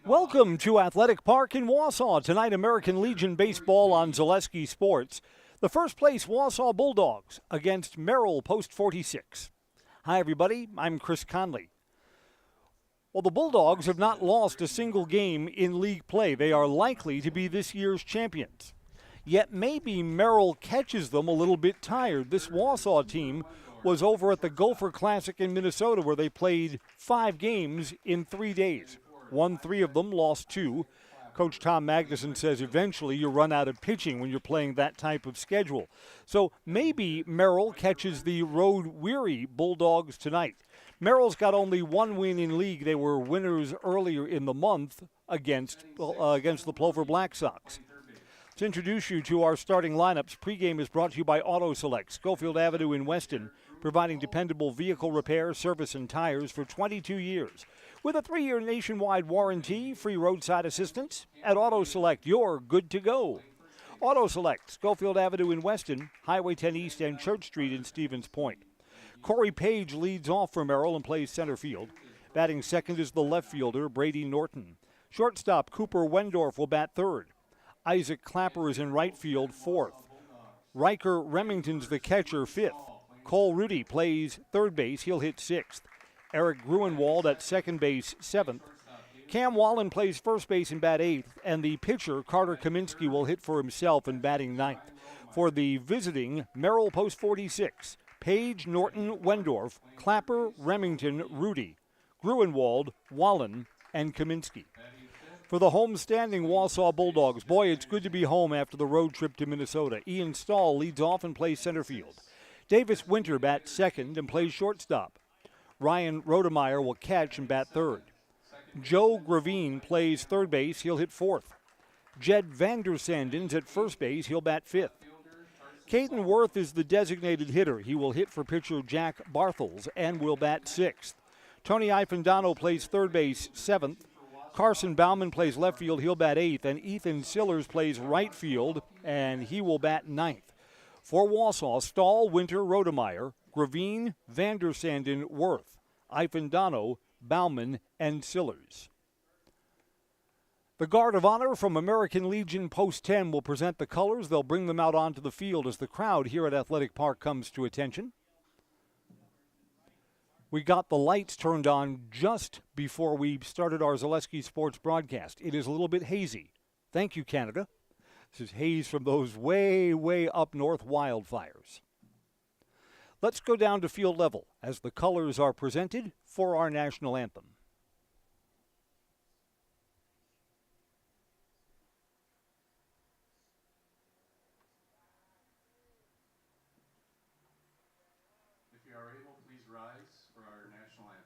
Welcome to Athletic Park in Wausau. Tonight, American Legion Baseball on Zaleski Sports. The first place Wausau Bulldogs against Merrill Post 46. Hi, everybody. I'm Chris Conley. Well, the Bulldogs have not lost a single game in league play. They are likely to be this year's champions. Yet maybe Merrill catches them a little bit tired. This Wausau team was over at the Gopher Classic in Minnesota, where they played 5 games in 3 days. Won 3 of them, lost 2. Coach Tom Magnuson says eventually you run out of pitching when you're playing that type of schedule. So maybe Merrill catches the road-weary Bulldogs tonight. Merrill's got only 1 win in league. They were winners earlier in the month against the Plover Black Sox. To introduce you to our starting lineups, pregame is brought to you by Auto Select, Schofield Avenue in Weston, providing dependable vehicle repair, service, and tires for 22 years. With a 3-year nationwide warranty, free roadside assistance, at Auto Select, you're good to go. Auto Select, Schofield Avenue in Weston, Highway 10 East and Church Street in Stevens Point. Corey Page leads off for Merrill and plays center field. Batting second is the left fielder, Brady Norton. Shortstop Cooper Wendorf will bat third. Isaac Clapper is in right field, fourth. Riker Remington's the catcher, fifth. Cole Rudy plays third base. He'll hit sixth. Eric Gruenwald at second base, seventh. Cam Wallen plays first base and bat eighth. And the pitcher, Carter Kaminsky, will hit for himself in batting ninth. For the visiting Merrill Post 46, Page, Norton, Wendorf, Clapper, Remington, Rudy, Gruenwald, Wallen, and Kaminsky. For the home-standing Wausau Bulldogs, boy, it's good to be home after the road trip to Minnesota. Ian Stahl leads off and plays center field. Davis Winter bats second and plays shortstop. Ryan Rodemeyer will catch and bat third. Joe Gravine plays third base. He'll hit fourth. Jed Vandersandens at first base. He'll bat fifth. Caden Worth is the designated hitter. He will hit for pitcher Jack Barthels and will bat sixth. Tony Ifendano plays third base, seventh. Carson Bauman plays left field. He'll bat eighth. And Ethan Sillers plays right field, and he will bat ninth. For Wausau, Stahl, Winter, Rodemeyer, Gravine, Vandersanden, Worth, Ifendano, Bauman, and Sillers. The Guard of Honor from American Legion Post 10 will present the colors. They'll bring them out onto the field as the crowd here at Athletic Park comes to attention. We got the lights turned on just before we started our Zaleski Sports broadcast. It is a little bit hazy. Thank you, Canada. This is haze from those way, way up north wildfires. Let's go down to field level as the colors are presented for our national anthem. If you are able, please rise for our national anthem.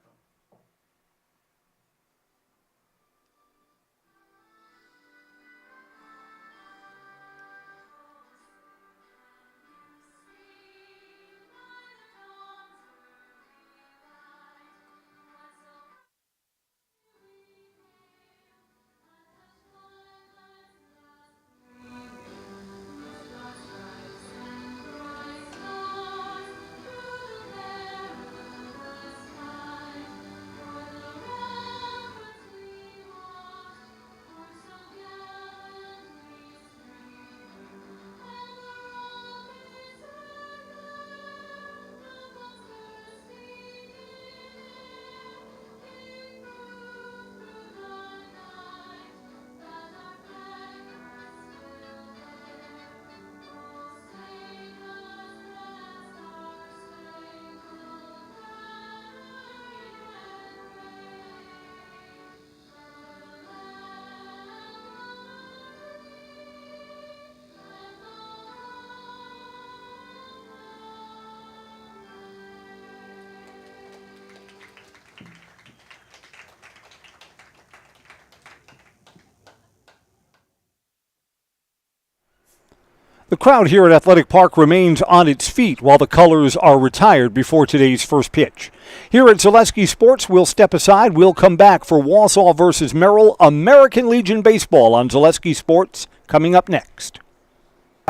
The crowd here at Athletic Park remains on its feet while the colors are retired before today's first pitch. Here at Zaleski Sports, we'll step aside. We'll come back for Wausau versus Merrill, American Legion Baseball on Zaleski Sports, coming up next.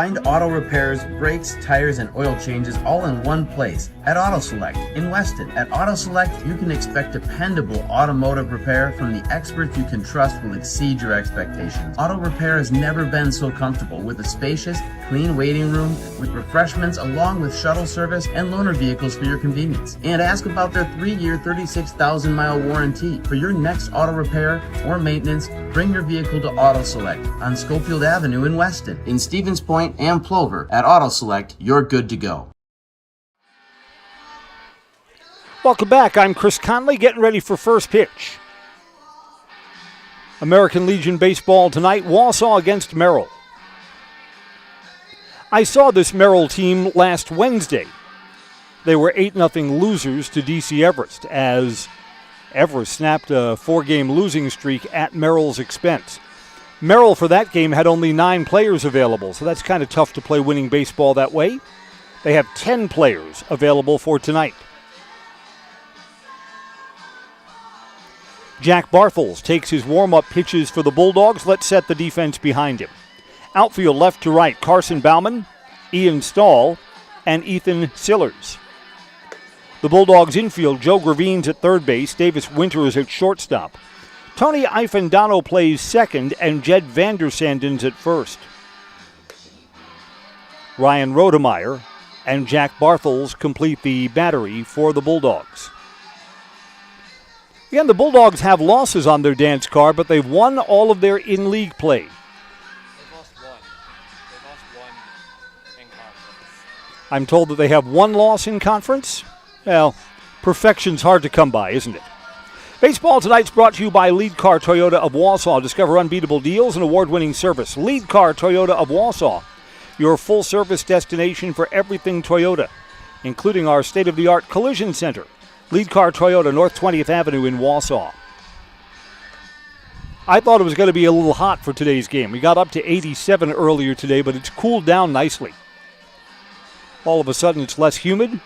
Find auto repairs, brakes, tires, and oil changes all in one place at Auto Select in Weston. At Auto Select, you can expect dependable automotive repair from the experts you can trust will exceed your expectations. Auto repair has never been so comfortable with a spacious, clean waiting room with refreshments along with shuttle service and loaner vehicles for your convenience. And ask about their 3-year, 36,000-mile warranty. For your next auto repair or maintenance, bring your vehicle to Auto Select on Schofield Avenue in Weston. In Stevens Point and Plover, at Auto Select, you're good to go. Welcome back. I'm Chris Conley, getting ready for first pitch. American Legion baseball tonight, Wausau against Merrill. I saw this Merrill team last Wednesday. They were 8-0 losers to DC Everest as Everest snapped a 4-game losing streak at Merrill's expense. Merrill for that game had only 9 players available, so that's kind of tough to play winning baseball that way. They have 10 players available for tonight. Jack Bartels takes his warm-up pitches for the Bulldogs. Let's set the defense behind him. Outfield left to right, Carson Bauman, Ian Stahl, and Ethan Sillers. The Bulldogs infield, Joe Gravines at third base, Davis Winters at shortstop. Tony Ifendano plays second, and Jed Vandersandens at first. Ryan Rodemeyer and Jack Bartels complete the battery for the Bulldogs. Again, the Bulldogs have losses on their dance card, but they've won all of their in-league play. They've lost one. They've lost one in conference. I'm told that they have one loss in conference. Well, perfection's hard to come by, isn't it? Baseball tonight's brought to you by Lead Car Toyota of Wausau. Discover unbeatable deals and award-winning service. Lead Car Toyota of Wausau, your full-service destination for everything Toyota, including our state-of-the-art collision center. Lead Car Toyota, North 20th Avenue in Wausau. I thought it was going to be a little hot for today's game. We got up to 87 earlier today, but it's cooled down nicely. All of a sudden, it's less humid.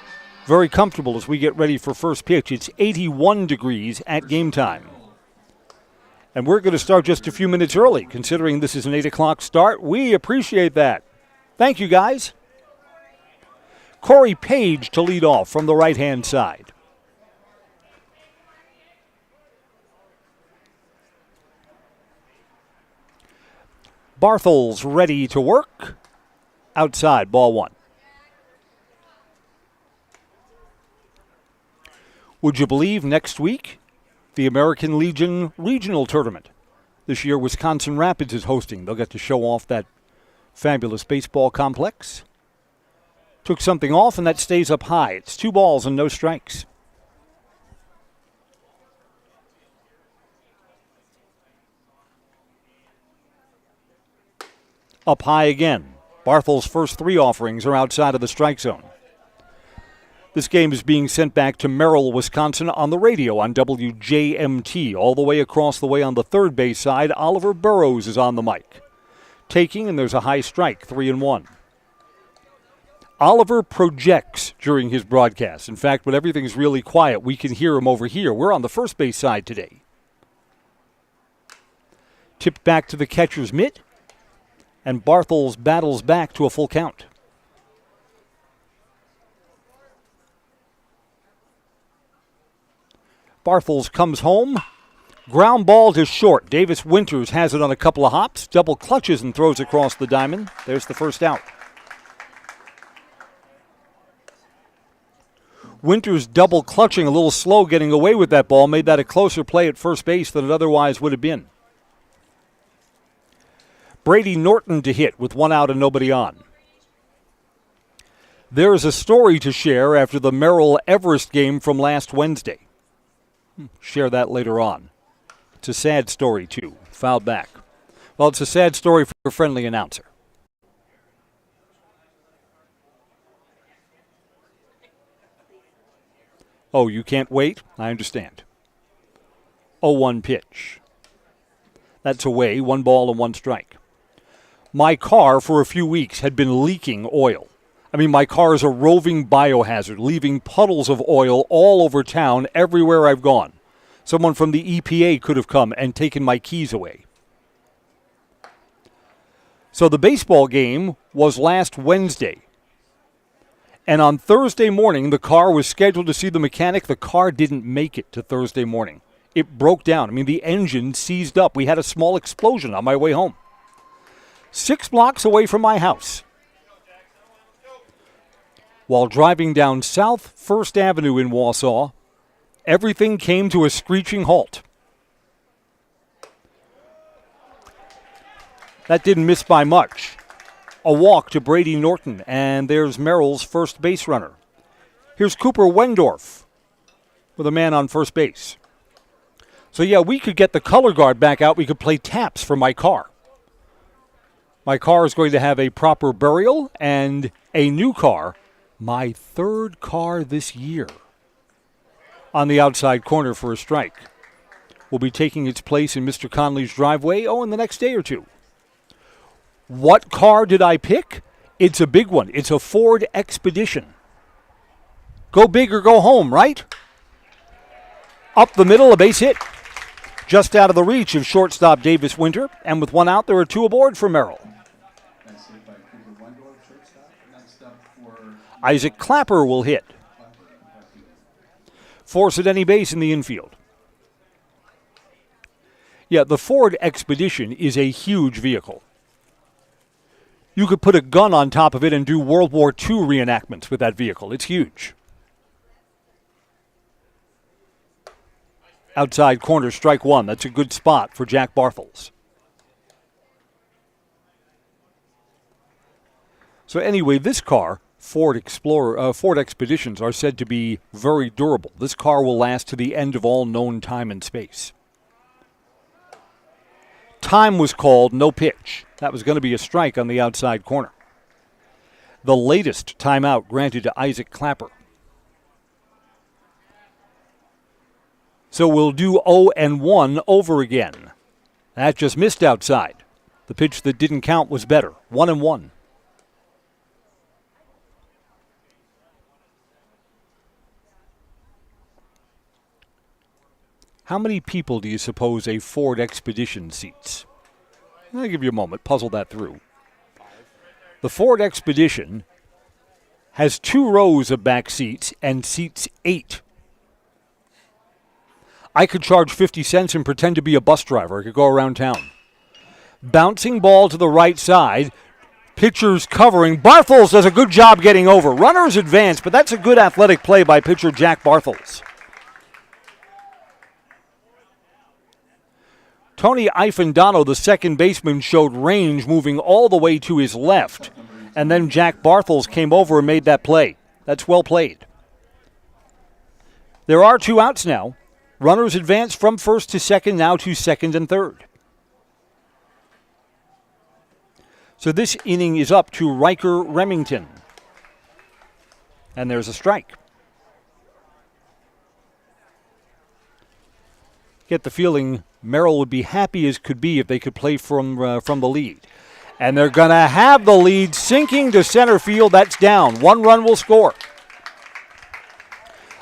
Very comfortable as we get ready for first pitch. It's 81 degrees at game time. And we're going to start just a few minutes early, considering this is an 8 o'clock start. We appreciate that. Thank you, guys. Corey Page to lead off from the right-hand side. Bartels ready to work. Outside, ball one. Would you believe next week, the American Legion Regional Tournament? This year, Wisconsin Rapids is hosting. They'll get to show off that fabulous baseball complex. Took something off, and that stays up high. It's 2 balls and no strikes. Up high again. Bartels' first 3 offerings are outside of the strike zone. This game is being sent back to Merrill, Wisconsin on the radio on WJMT. All the way across the way on the third base side, Oliver Burrows is on the mic. Taking, and there's a high strike, 3-1. Oliver projects during his broadcast. In fact, when everything's really quiet, we can hear him over here. We're on the first base side today. Tipped back to the catcher's mitt, and Bartels battles back to a full count. Bartels comes home. Ground ball to short. Davis Winters has it on a couple of hops. Double clutches and throws across the diamond. There's the first out. Winters double clutching, a little slow getting away with that ball. Made that a closer play at first base than it otherwise would have been. Brady Norton to hit with 1 out and nobody on. There's a story to share after the Merrill Everest game from last Wednesday. Share that later on. It's a sad story, too. Fouled back. Well, it's a sad story for a friendly announcer. Oh, you can't wait? I understand. 0-1 pitch. That's away, 1 ball and 1 strike. My car, for a few weeks, had been leaking oil. I mean, my car is a roving biohazard, leaving puddles of oil all over town everywhere I've gone. Someone from the EPA could have come and taken my keys away. So the baseball game was last Wednesday. And on Thursday morning, the car was scheduled to see the mechanic. The car didn't make it to Thursday morning. It broke down. I mean, the engine seized up. We had a small explosion on my way home. 6 blocks away from my house. While driving down South 1st Avenue in Wausau, everything came to a screeching halt. That didn't miss by much. A walk to Brady Norton, and there's Merrill's first base runner. Here's Cooper Wendorf with a man on first base. So, yeah, we could get the color guard back out. We could play taps for my car. My car is going to have a proper burial and a new car, my 3rd car this year, on the outside corner for a strike. Will be taking its place in Mr. Conley's driveway, in the next day or two. What car did I pick? It's a big one. It's a Ford Expedition. Go big or go home, right? Up the middle, a base hit. Just out of the reach of shortstop Davis Winter. And with 1 out, there are 2 aboard for Merrill. That's hit by Cooper Wendorf, shortstop. Next up for Isaac Clapper will hit. Force at any base in the infield. Yeah, the Ford Expedition is a huge vehicle. You could put a gun on top of it and do World War II reenactments with that vehicle. It's huge. Outside corner, strike 1. That's a good spot for Jack Bartels. So anyway, this car, Ford Expeditions, are said to be very durable. This car will last to the end of all known time and space. Time was called, no pitch. That was going to be a strike on the outside corner. The latest timeout granted to Isaac Clapper. So we'll do 0-1 over again. That just missed outside. The pitch that didn't count was better. 1-1. How many people do you suppose a Ford Expedition seats? I'll give you a moment. Puzzle that through. The Ford Expedition has 2 rows of back seats and seats 8. I could charge 50 cents and pretend to be a bus driver. I could go around town. Bouncing ball to the right side. Pitcher's covering. Bartels does a good job getting over. Runners advance, but that's a good athletic play by pitcher Jack Bartels. Tony Ifendano, the second baseman, showed range moving all the way to his left. And then Jack Bartels came over and made that play. That's well played. There are 2 outs now. Runners advance from first to second, now to second and third. So this inning is up to Riker Remington. And there's a strike. Get the feeling Merrill would be happy as could be if they could play from the lead. And they're going to have the lead sinking to center field. That's down. 1 run will score.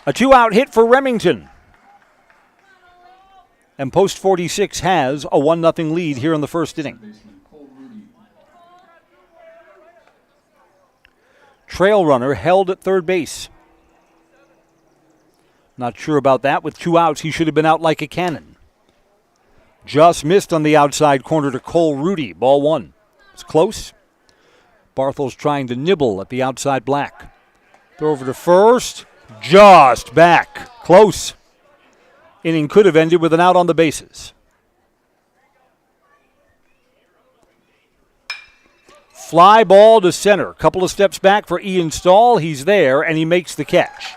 A 2-out hit for Remington. And Post 46 has a 1-0 lead here in the first inning. Trail runner held at third base. Not sure about that. With 2 outs, he should have been out like a cannon. Just missed on the outside corner to Cole Rudy. Ball 1. It's close. Bartels trying to nibble at the outside black. Throw over to first. Just back. Close. Inning could have ended with an out on the bases. Fly ball to center. Couple of steps back for Ian Stahl. He's there, and he makes the catch.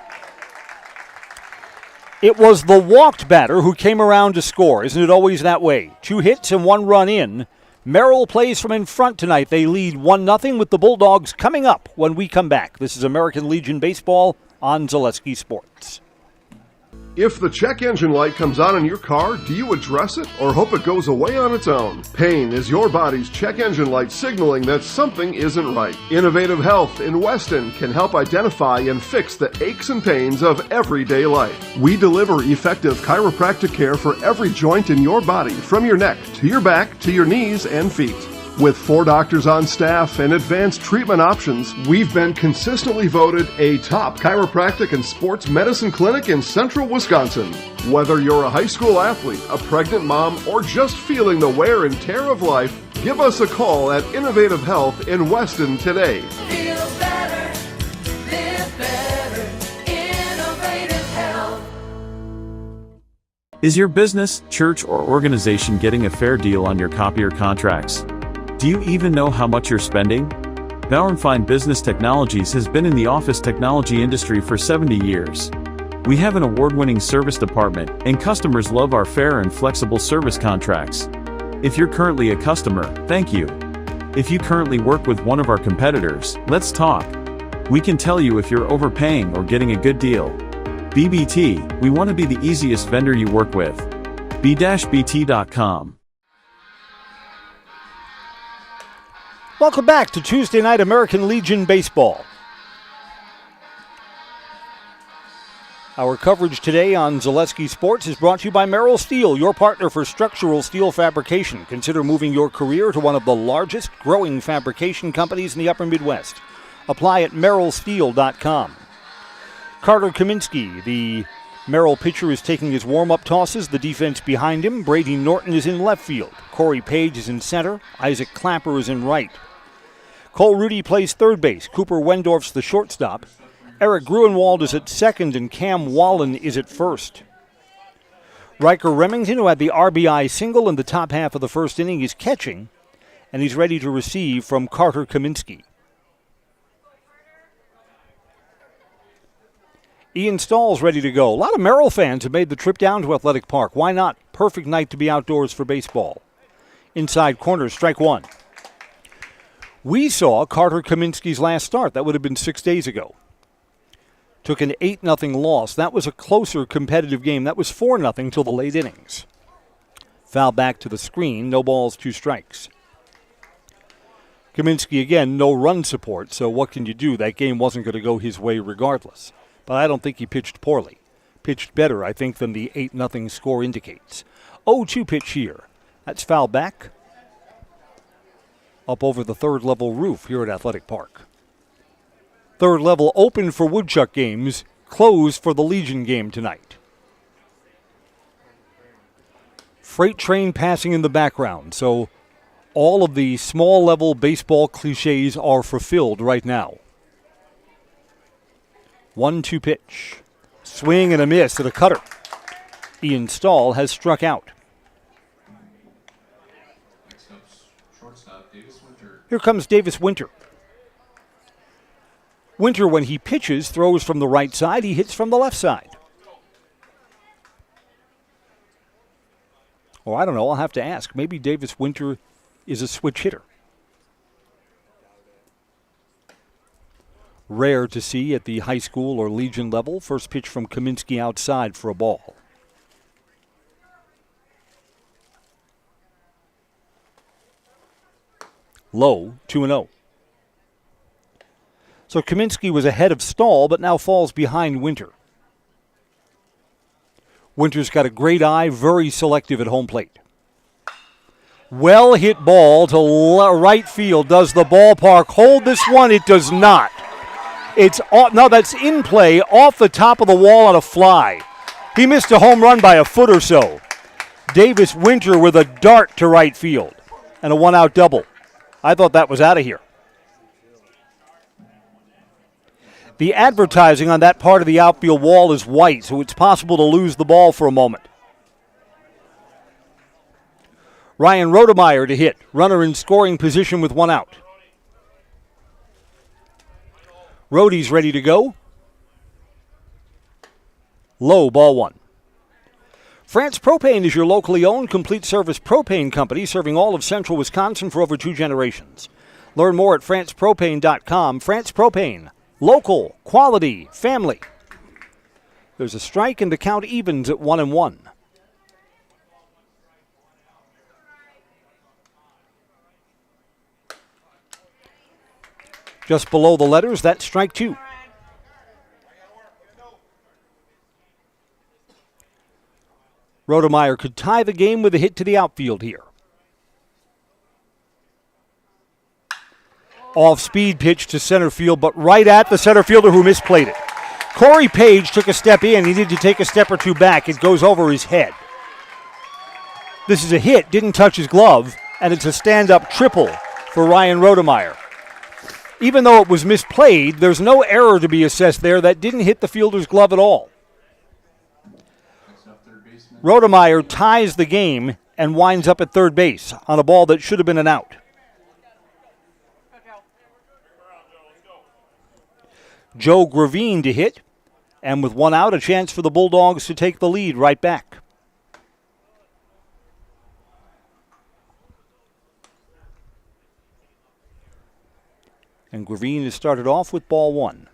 It was the walked batter who came around to score. Isn't it always that way? 2 hits and 1 run in. Merrill plays from in front tonight. They lead 1-0 with the Bulldogs coming up when we come back. This is American Legion Baseball on Zaleski Sports. If the check engine light comes on in your car, do you address it or hope it goes away on its own? Pain is your body's check engine light signaling that something isn't right. Innovative Health in Weston can help identify and fix the aches and pains of everyday life. We deliver effective chiropractic care for every joint in your body, from your neck to your back to your knees and feet. With 4 doctors on staff and advanced treatment options, we've been consistently voted a top chiropractic and sports medicine clinic in central Wisconsin. Whether you're a high school athlete, a pregnant mom, or just feeling the wear and tear of life, give us a call at Innovative Health in Weston today. Feel better, live better, Innovative Health. Is your business, church, or organization getting a fair deal on your copier contracts? Do you even know how much you're spending? Bauernfeind Business Technologies has been in the office technology industry for 70 years. We have an award-winning service department, and customers love our fair and flexible service contracts. If you're currently a customer, thank you. If you currently work with one of our competitors, let's talk. We can tell you if you're overpaying or getting a good deal. BBT, we want to be the easiest vendor you work with. b-bt.com. Welcome back to Tuesday Night American Legion Baseball. Our coverage today on Zaleski Sports is brought to you by Merrill Steel, your partner for structural steel fabrication. Consider moving your career to one of the largest growing fabrication companies in the upper Midwest. Apply at merrillsteel.com. Carter Kaminsky, the Merrill pitcher, is taking his warm-up tosses. The defense behind him. Brady Norton is in left field. Corey Page is in center. Isaac Clapper is in right. Cole Rudy plays third base. Cooper Wendorf's the shortstop. Eric Gruenwald is at second, and Cam Wallen is at first. Riker Remington, who had the RBI single in the top half of the first inning, is catching, and he's ready to receive from Carter Kaminsky. Ian Stahl's ready to go. A lot of Merrill fans have made the trip down to Athletic Park. Why not? Perfect night to be outdoors for baseball. Inside corner, strike one. We saw Carter Kaminsky's last start. That would have been 6 days ago. Took an 8-0 loss. That was a closer competitive game. That was 4-0 till the late innings. Foul back to the screen. No balls, 2 strikes. Kaminsky, again, no run support, so what can you do? That game wasn't going to go his way regardless. But I don't think he pitched poorly. Pitched better, I think, than the 8-0 score indicates. 0-2 pitch here. That's foul back. Up over the third level roof here at Athletic Park. Third level open for Woodchuck games, closed for the Legion game tonight. Freight train passing in the background, so all of the small level baseball cliches are fulfilled right now. 1-2 pitch. Swing and a miss at a cutter. Ian Stahl has struck out. Next up, shortstop Davis Winter. Here comes Davis Winter. Winter, when he pitches, throws from the right side. He hits from the left side. Or I don't know. I'll have to ask. Maybe Davis Winter is a switch hitter. Rare to see at the high school or Legion level. First pitch from Kaminsky outside for a ball. Low, 2-0. So Kaminsky was ahead of Stahl, but now falls behind Winter. Winter's got a great eye, very selective at home plate. Well hit ball to right field. Does the ballpark hold this one? It does not. It's no, that's in play off the top of the wall on a fly. He missed a home run by a foot or so. Davis Winter with a dart to right field and a one-out double. I thought that was out of here. The advertising on that part of the outfield wall is white, so it's possible to lose the ball for a moment. Ryan Rodemeyer to hit. Runner in scoring position with one out. Rody's ready to go. Low, ball one. France Propane is your locally owned complete service propane company serving all of central Wisconsin for over 2 generations. Learn more at francepropane.com. France Propane. Local, quality, family. There's a strike and the count evens at 1-1. Just below the letters, that's strike 2. Rodemeyer could tie the game with a hit to the outfield here. Off-speed pitch to center field, but right at the center fielder who misplayed it. Corey Page took a step in. He needed to take a step or two back. It goes over his head. This is a hit, didn't touch his glove, and it's a stand-up triple for Ryan Rodemeyer. Even though it was misplayed, there's no error to be assessed there. That didn't hit the fielder's glove at all. Rodemeyer ties the game and winds up at third base on a ball that should have been an out. Joe Gravine to hit, and with one out, a chance for the Bulldogs to take the lead right back. And Gravine has started off with ball one.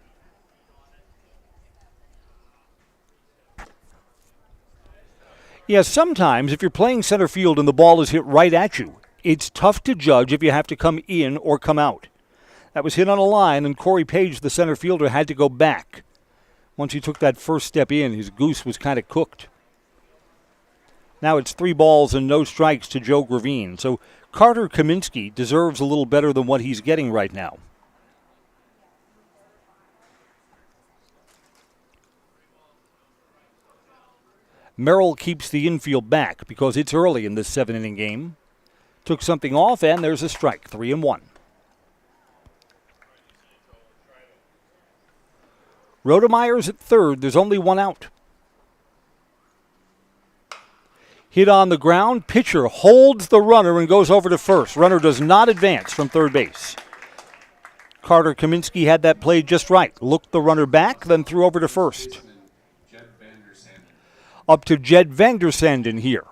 Yeah, sometimes if you're playing center field and the ball is hit right at you, it's tough to judge if you have to come in or come out. That was hit on a line, and Corey Page, the center fielder, had to go back. Once he took that first step in, his goose was kind of cooked. Now it's 3 balls and no strikes to Joe Gravine. So Carter Kaminsky deserves a little better than what he's getting right now. Merrill keeps the infield back because it's early in this 7-inning game. Took something off, and there's a strike, 3-1. Rodemeyer's at third. There's only one out. Hit on the ground. Pitcher holds the runner and goes over to first. Runner does not advance from third base. Carter Kaminsky had that played just right. Looked the runner back, then threw over to first. Up to Jed Vandersanden here.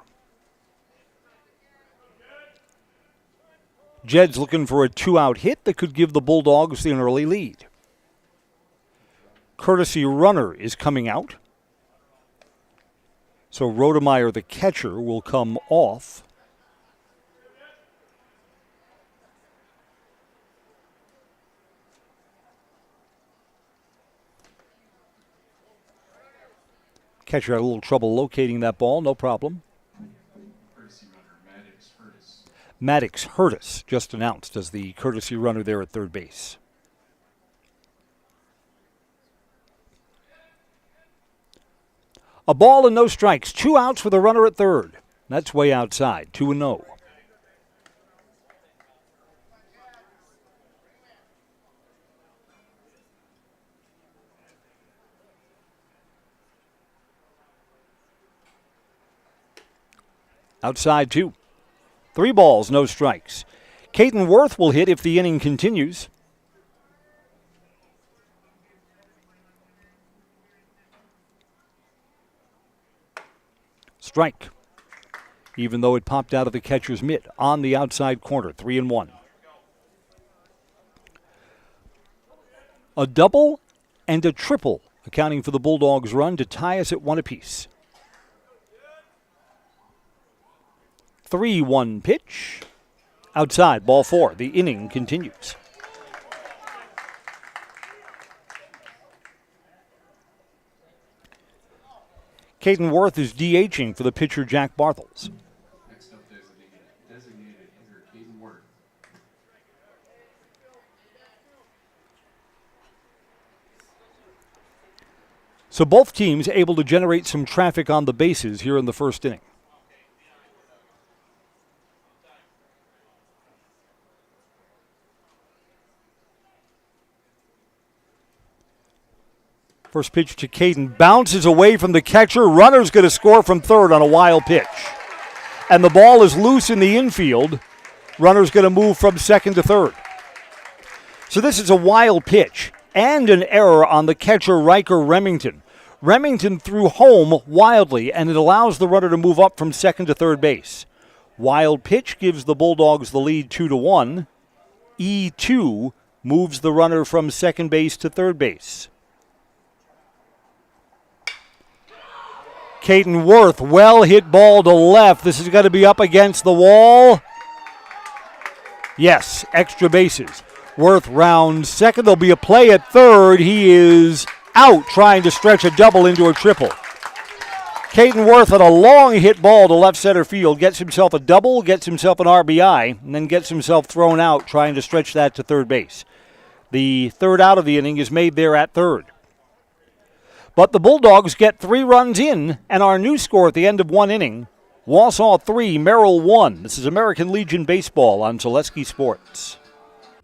Jed's looking for a 2-out hit that could give the Bulldogs an early lead. Courtesy runner is coming out. So Rodemeyer, the catcher, will come off. Catcher had a little trouble locating that ball, no problem. Maddox Hurtis just announced as the courtesy runner there at third base. A ball and no strikes. 2 outs with a runner at third. That's way outside. 2-0. Outside 2. 3 balls, no strikes. Caden Worth will hit if the inning continues. Strike. Even though it popped out of the catcher's mitt on the outside corner. 3-1. A double and a triple accounting for the Bulldogs' run to tie us at 1 apiece. 3-1 pitch. Outside, ball 4. The inning continues. Caden Worth is DHing for the pitcher Jack Bartels. Next up, designated hitter Caden Worth. So both teams able to generate some traffic on the bases here in the first inning. First pitch to Caden bounces away from the catcher. Runner's going to score from third on a wild pitch. And the ball is loose in the infield. Runner's going to move from second to third. So this is a wild pitch and an error on the catcher Riker Remington. Remington threw home wildly, and it allows the runner to move up from second to third base. Wild pitch gives the Bulldogs the lead 2-1. E2 moves the runner from second base to third base. Caden Worth, well hit ball to left. This is going to be up against the wall. Yes, extra bases. Worth rounds second. There'll be a play at third. He is out trying to stretch a double into a triple. Caden Worth on a long hit ball to left center field. Gets himself a double, gets himself an RBI, and then gets himself thrown out trying to stretch that to third base. The third out of the inning is made there at third. But the Bulldogs get 3 runs in, and our new score at the end of 1 inning, Wausau 3, Merrill 1. This is American Legion Baseball on Zaleski Sports.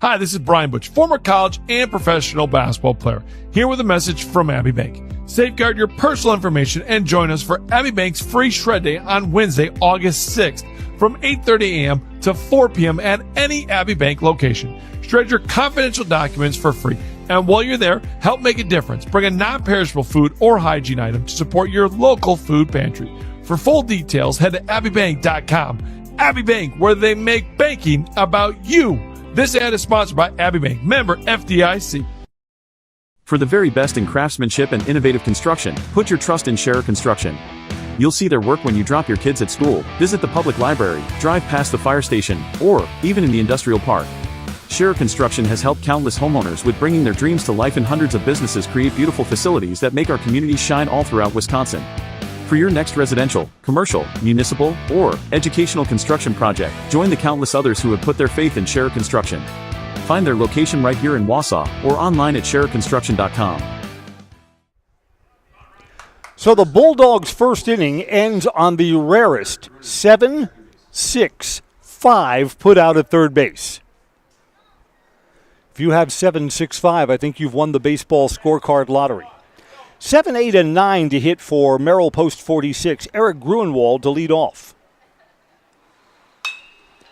Hi, this is Brian Butch, former college and professional basketball player, here with a message from Abbey Bank. Safeguard your personal information and join us for Abbey Bank's free shred day on Wednesday, August 6th from 8:30 a.m. to 4 p.m. at any Abbey Bank location. Shred your confidential documents for free. And while you're there, help make a difference. Bring a non-perishable food or hygiene item to support your local food pantry. For full details, head to abbeybank.com. Abbey Bank, where they make banking about you. This ad is sponsored by Abbey Bank, member FDIC. For the very best in craftsmanship and innovative construction, put your trust in Scherer Construction. You'll see their work when you drop your kids at school, visit the public library, drive past the fire station, or even in the industrial park. Scherer Construction has helped countless homeowners with bringing their dreams to life, and hundreds of businesses create beautiful facilities that make our communities shine all throughout Wisconsin. For your next residential, commercial, municipal, or educational construction project, join the countless others who have put their faith in Scherer Construction. Find their location right here in Wausau or online at schererconstruction.com. So the Bulldogs' first inning ends on the rarest 7-6-5 put out at third base. If you have 7-6-5, I think you've won the baseball scorecard lottery. 7, 8, and 9 to hit for Merrill post 46. Eric Gruenwald to lead off.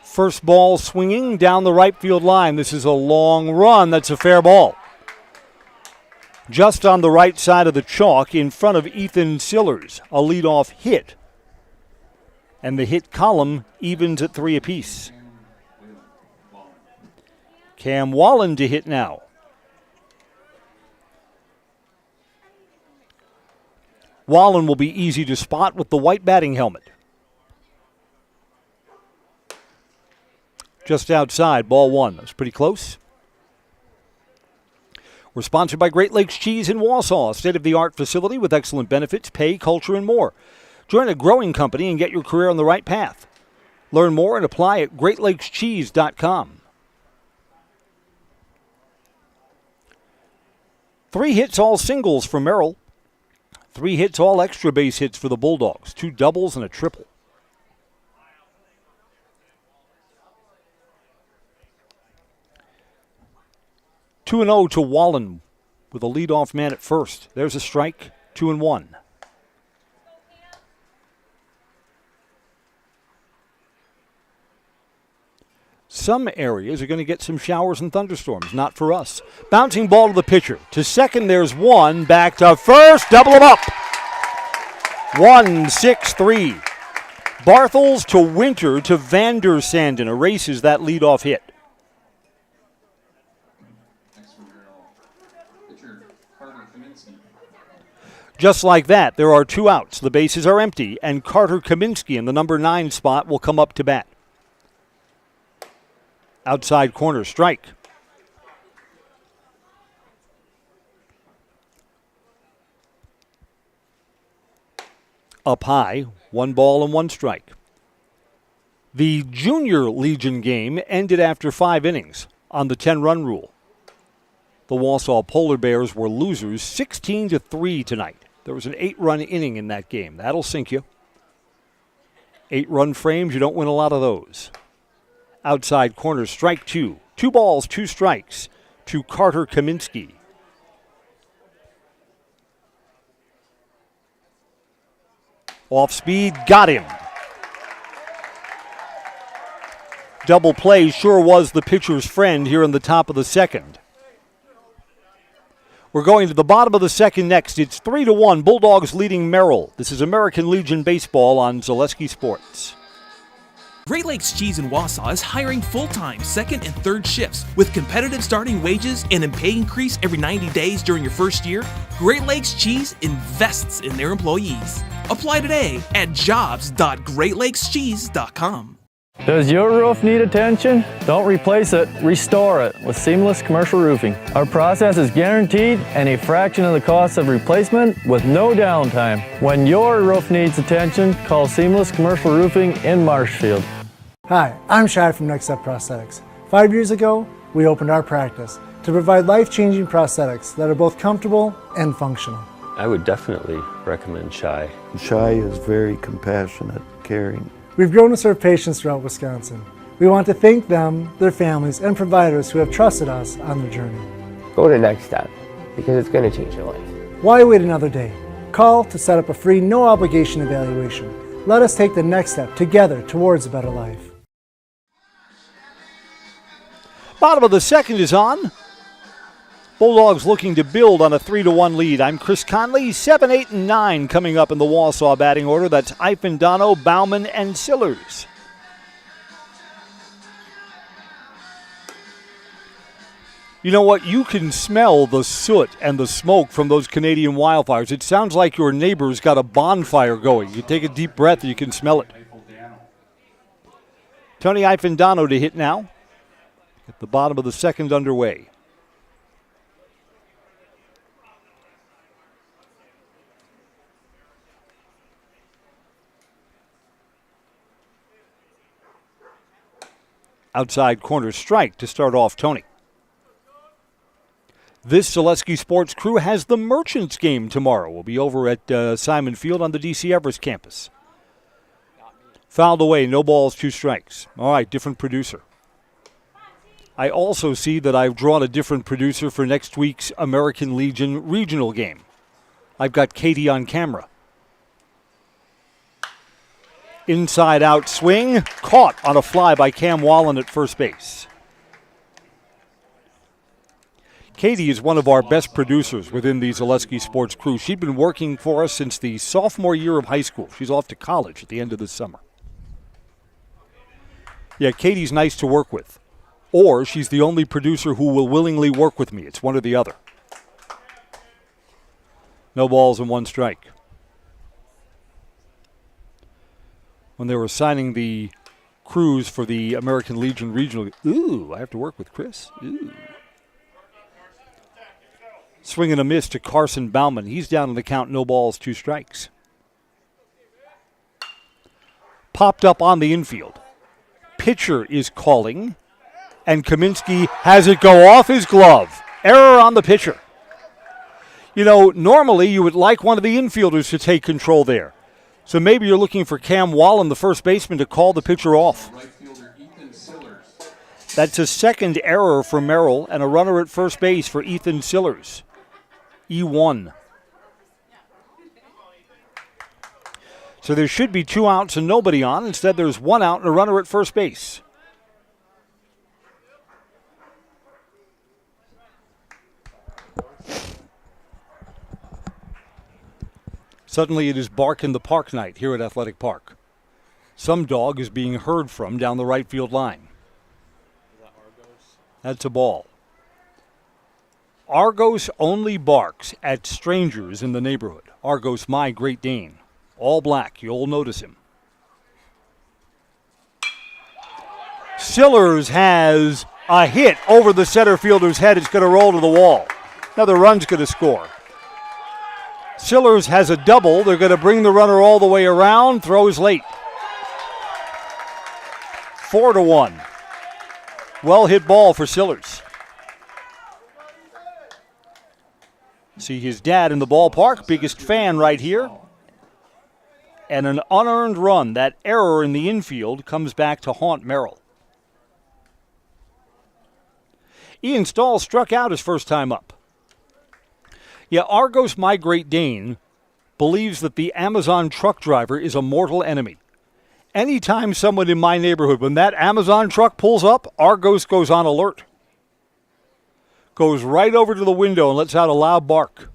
First ball swinging down the right field line. This is a long run. That's a fair ball. Just on the right side of the chalk in front of Ethan Sillers. A leadoff hit. And the hit column evens at 3 apiece. Cam Wallen to hit now. Wallen will be easy to spot with the white batting helmet. Just outside, ball 1. That's pretty close. We're sponsored by Great Lakes Cheese in Wausau, a state-of-the-art facility with excellent benefits, pay, culture, and more. Join a growing company and get your career on the right path. Learn more and apply at greatlakescheese.com. 3 hits, all singles for Merrill. 3 hits, all extra base hits for the Bulldogs. 2 doubles and a triple. (2-0) to Wallen with a leadoff man at first. There's a strike. 2-1. Some areas are going to get some showers and thunderstorms. Not for us. Bouncing ball to the pitcher. To second, there's 1. Back to first. Double him up. 1-6-3. Barthels to Winter to Vander Sanden. Erases that leadoff hit. Just like that, there are 2 outs. The bases are empty, and Carter Kaminsky in the number 9 spot will come up to bat. Outside corner, strike. Up high, 1 ball and 1 strike. The Junior Legion game ended after 5 innings on the 10-run rule. The Wausau Polar Bears were losers 16-3 tonight. There was an 8-run inning in that game. That'll sink you. 8-run frames, you don't win a lot of those. Outside corner, strike 2. 2 balls, 2 strikes to Carter Kaminsky. Off speed, got him. Double play sure was the pitcher's friend here in the top of the second. We're going to the bottom of the second next. It's 3-1, Bulldogs leading Merrill. This is American Legion Baseball on Zaleski Sports. Great Lakes Cheese in Wausau is hiring full-time second and third shifts with competitive starting wages and a pay increase every 90 days during your first year. Great Lakes Cheese invests in their employees. Apply today at jobs.greatlakescheese.com. Does your roof need attention? Don't replace it, restore it with Seamless Commercial Roofing. Our process is guaranteed and a fraction of the cost of replacement with no downtime. When your roof needs attention, call Seamless Commercial Roofing in Marshfield. Hi, I'm Shai from Next Step Prosthetics. 5 years ago, we opened our practice to provide life-changing prosthetics that are both comfortable and functional. I would definitely recommend Shai. Shai is very compassionate, caring. We've grown to serve patients throughout Wisconsin. We want to thank them, their families, and providers who have trusted us on their journey. Go to Next Step because it's going to change your life. Why wait another day? Call to set up a free, no-obligation evaluation. Let us take the next step together towards a better life. Bottom of the second is on. Bulldogs looking to build on a 3-1 lead. I'm Chris Conley. 7, 8, and 9 coming up in the Wausau batting order. That's Ifendano, Bauman, and Sillers. You know what? You can smell the soot and the smoke from those Canadian wildfires. It sounds like your neighbor's got a bonfire going. You take a deep breath and you can smell it. Tony Ifendano to hit now. At the bottom of the second underway. Outside corner strike to start off Tony. This Zaleski Sports crew has the Merchants game tomorrow. We'll be over at Simon Field on the DC Everest campus. Fouled away, no balls, 2 strikes. All right, different producer. I also see that I've drawn a different producer for next week's American Legion regional game. I've got Katie on camera. Inside out swing, caught on a fly by Cam Wallen at first base. Katie is one of our best producers within the Zaleski Sports crew. She's been working for us since the sophomore year of high school. She's off to college at the end of this summer. Yeah, Katie's nice to work with. Or she's the only producer who will willingly work with me. It's one or the other. No balls and 1 strike. When they were signing the crews for the American Legion regional. Ooh, I have to work with Chris. Ooh. Swing and a miss to Carson Bauman. He's down on the count, no balls, 2 strikes. Popped up on the infield. Pitcher is calling, and Kaminsky has it go off his glove. Error on the pitcher. You know, normally you would like one of the infielders to take control there. So maybe you're looking for Cam Wallen, the first baseman, to call the pitcher off. That's a second error for Merrill and a runner at first base for Ethan Sillers. E1. So there should be 2 outs and nobody on. Instead, there's 1 out and a runner at first base. Suddenly it is bark in the park night here at Athletic Park. Some dog is being heard from down the right field line. That's a ball. Argos only barks at strangers in the neighborhood. Argos, my Great Dane. All black, you'll notice him. Sillers has a hit over the center fielder's head. It's going to roll to the wall. Another run's going to score. Sillers has a double. They're going to bring the runner all the way around. Throws late. 4-1. Well hit ball for Sillers. See his dad in the ballpark. Biggest fan right here. And an unearned run. That error in the infield comes back to haunt Merrill. Ian Stahl struck out his first time up. Yeah, Argos, my Great Dane, believes that the Amazon truck driver is a mortal enemy. Anytime someone in my neighborhood, when that Amazon truck pulls up, Argos goes on alert. Goes right over to the window and lets out a loud bark.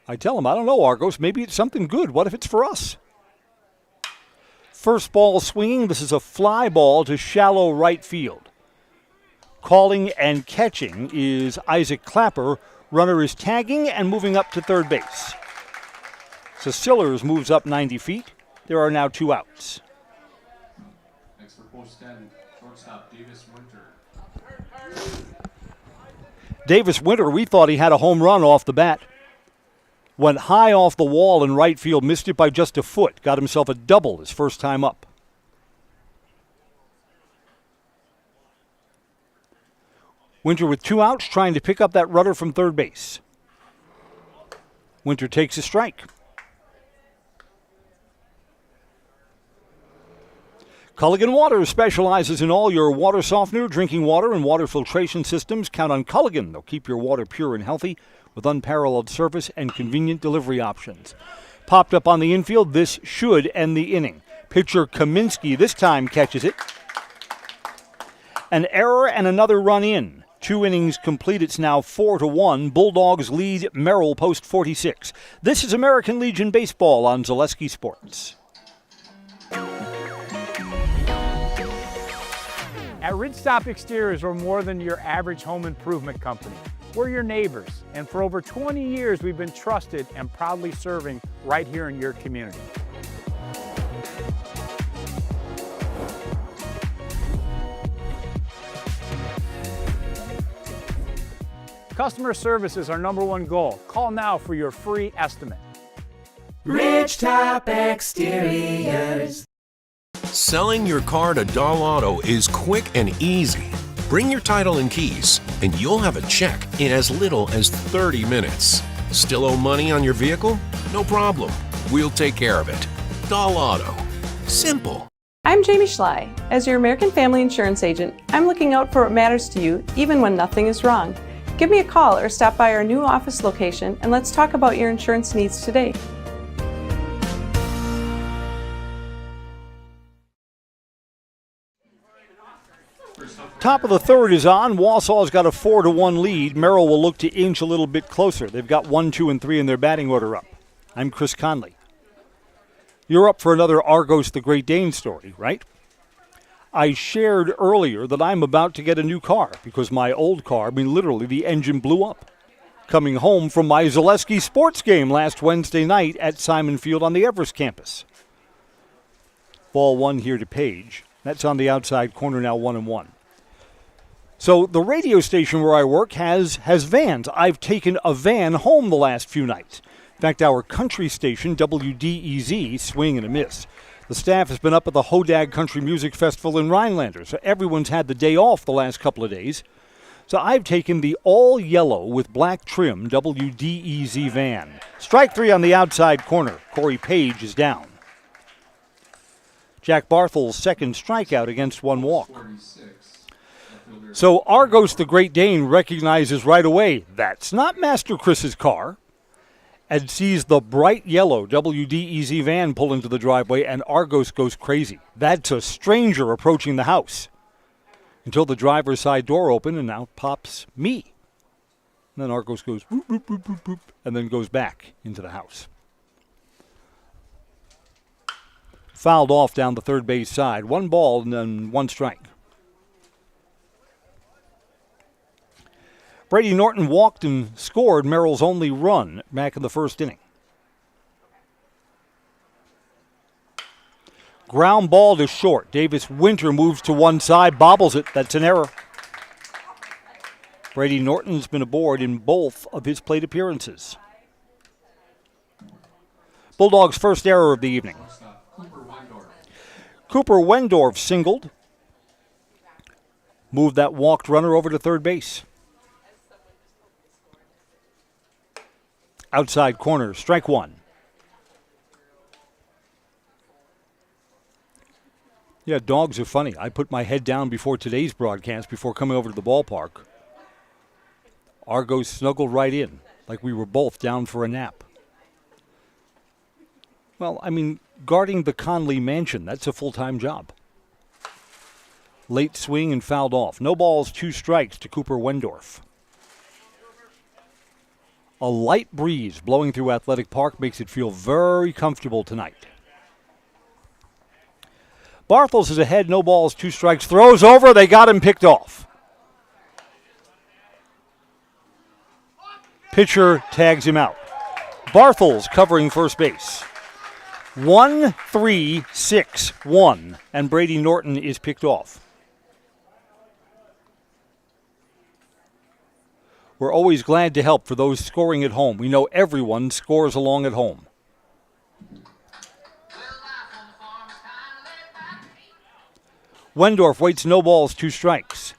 I tell him, I don't know, Argos, maybe it's something good. What if it's for us? First ball swinging. This is a fly ball to shallow right field. Calling and catching is Isaac Clapper. Runner is tagging and moving up to third base. So Sillers moves up 90 feet. There are now 2 outs. Next for post 10, shortstop Davis Winter. Davis Winter, we thought he had a home run off the bat. Went high off the wall in right field, missed it by just a foot. Got himself a double his first time up. Winter with 2 outs, trying to pick up that runner from third base. Winter takes a strike. Culligan Water specializes in all your water softener, drinking water, and water filtration systems. Count on Culligan. They'll keep your water pure and healthy with unparalleled service and convenient delivery options. Popped up on the infield. This should end the inning. Pitcher Kaminsky this time catches it. An error and another run in. 2 innings complete. It's now 4-1. Bulldogs lead Merrill post 46. This is American Legion Baseball on Zaleski Sports. At Ridgestop Exteriors, we're more than your average home improvement company. We're your neighbors, and for over 20 years, we've been trusted and proudly serving right here in your community. Customer service is our #1 goal. Call now for your free estimate. Ridgetop Exteriors. Selling your car to Dahl Auto is quick and easy. Bring your title and keys, and you'll have a check in as little as 30 minutes. Still owe money on your vehicle? No problem. We'll take care of it. Dahl Auto. Simple. I'm Jamie Schley. As your American Family Insurance agent, I'm looking out for what matters to you, even when nothing is wrong. Give me a call or stop by our new office location, and let's talk about your insurance needs today. Top of the third is on. Wausau's got a 4-1 lead. Merrill will look to inch a little bit closer. They've got 1, 2, and 3 in their batting order up. I'm Chris Conley. You're up for another Argos the Great Dane story, right? I shared earlier that I'm about to get a new car because my old car, literally the engine blew up. Coming home from my Zaleski sports game last Wednesday night at Simon Field on the Everest campus. Ball 1 here to Page. That's on the outside corner now, 1-1. So the radio station where I work has vans. I've taken a van home the last few nights. In fact, our country station, WDEZ, swing and a miss. The staff has been up at the Hodag Country Music Festival in Rhinelander, so everyone's had the day off the last couple of days. So I've taken the all-yellow with black trim WDEZ van. Strike 3 on the outside corner. Corey Page is down. Jack Barthel's second strikeout against 1 walk. So Argos the Great Dane recognizes right away that's not Master Chris's car and sees the bright yellow WDEZ van pull into the driveway, and Argos goes crazy. That's a stranger approaching the house until the driver's side door opened, and out pops me. And then Argos goes boop, boop, boop, boop, boop, and then goes back into the house. Fouled off down the third base side. 1 ball and then 1 strike. Brady Norton walked and scored Merrill's only run back in the first inning. Ground ball to short. Davis Winter moves to one side, bobbles it. That's an error. Brady Norton's been aboard in both of his plate appearances. Bulldogs' first error of the evening. Cooper Wendorf singled. Moved that walked runner over to third base. Outside corner, strike 1. Yeah, dogs are funny. I put my head down before today's broadcast, before coming over to the ballpark. Argos snuggled right in, like we were both down for a nap. Well, guarding the Conley mansion, that's a full-time job. Late swing and fouled off. No balls, 2 strikes to Cooper Wendorf. A light breeze blowing through Athletic Park makes it feel very comfortable tonight. Bartels is ahead, no balls, 2 strikes, throws over, they got him picked off. Pitcher tags him out. Barthel's covering first base. 1-3-6-1, and Brady Norton is picked off. We're always glad to help for those scoring at home. We know everyone scores along at home. Wendorf waits no balls, 2 strikes.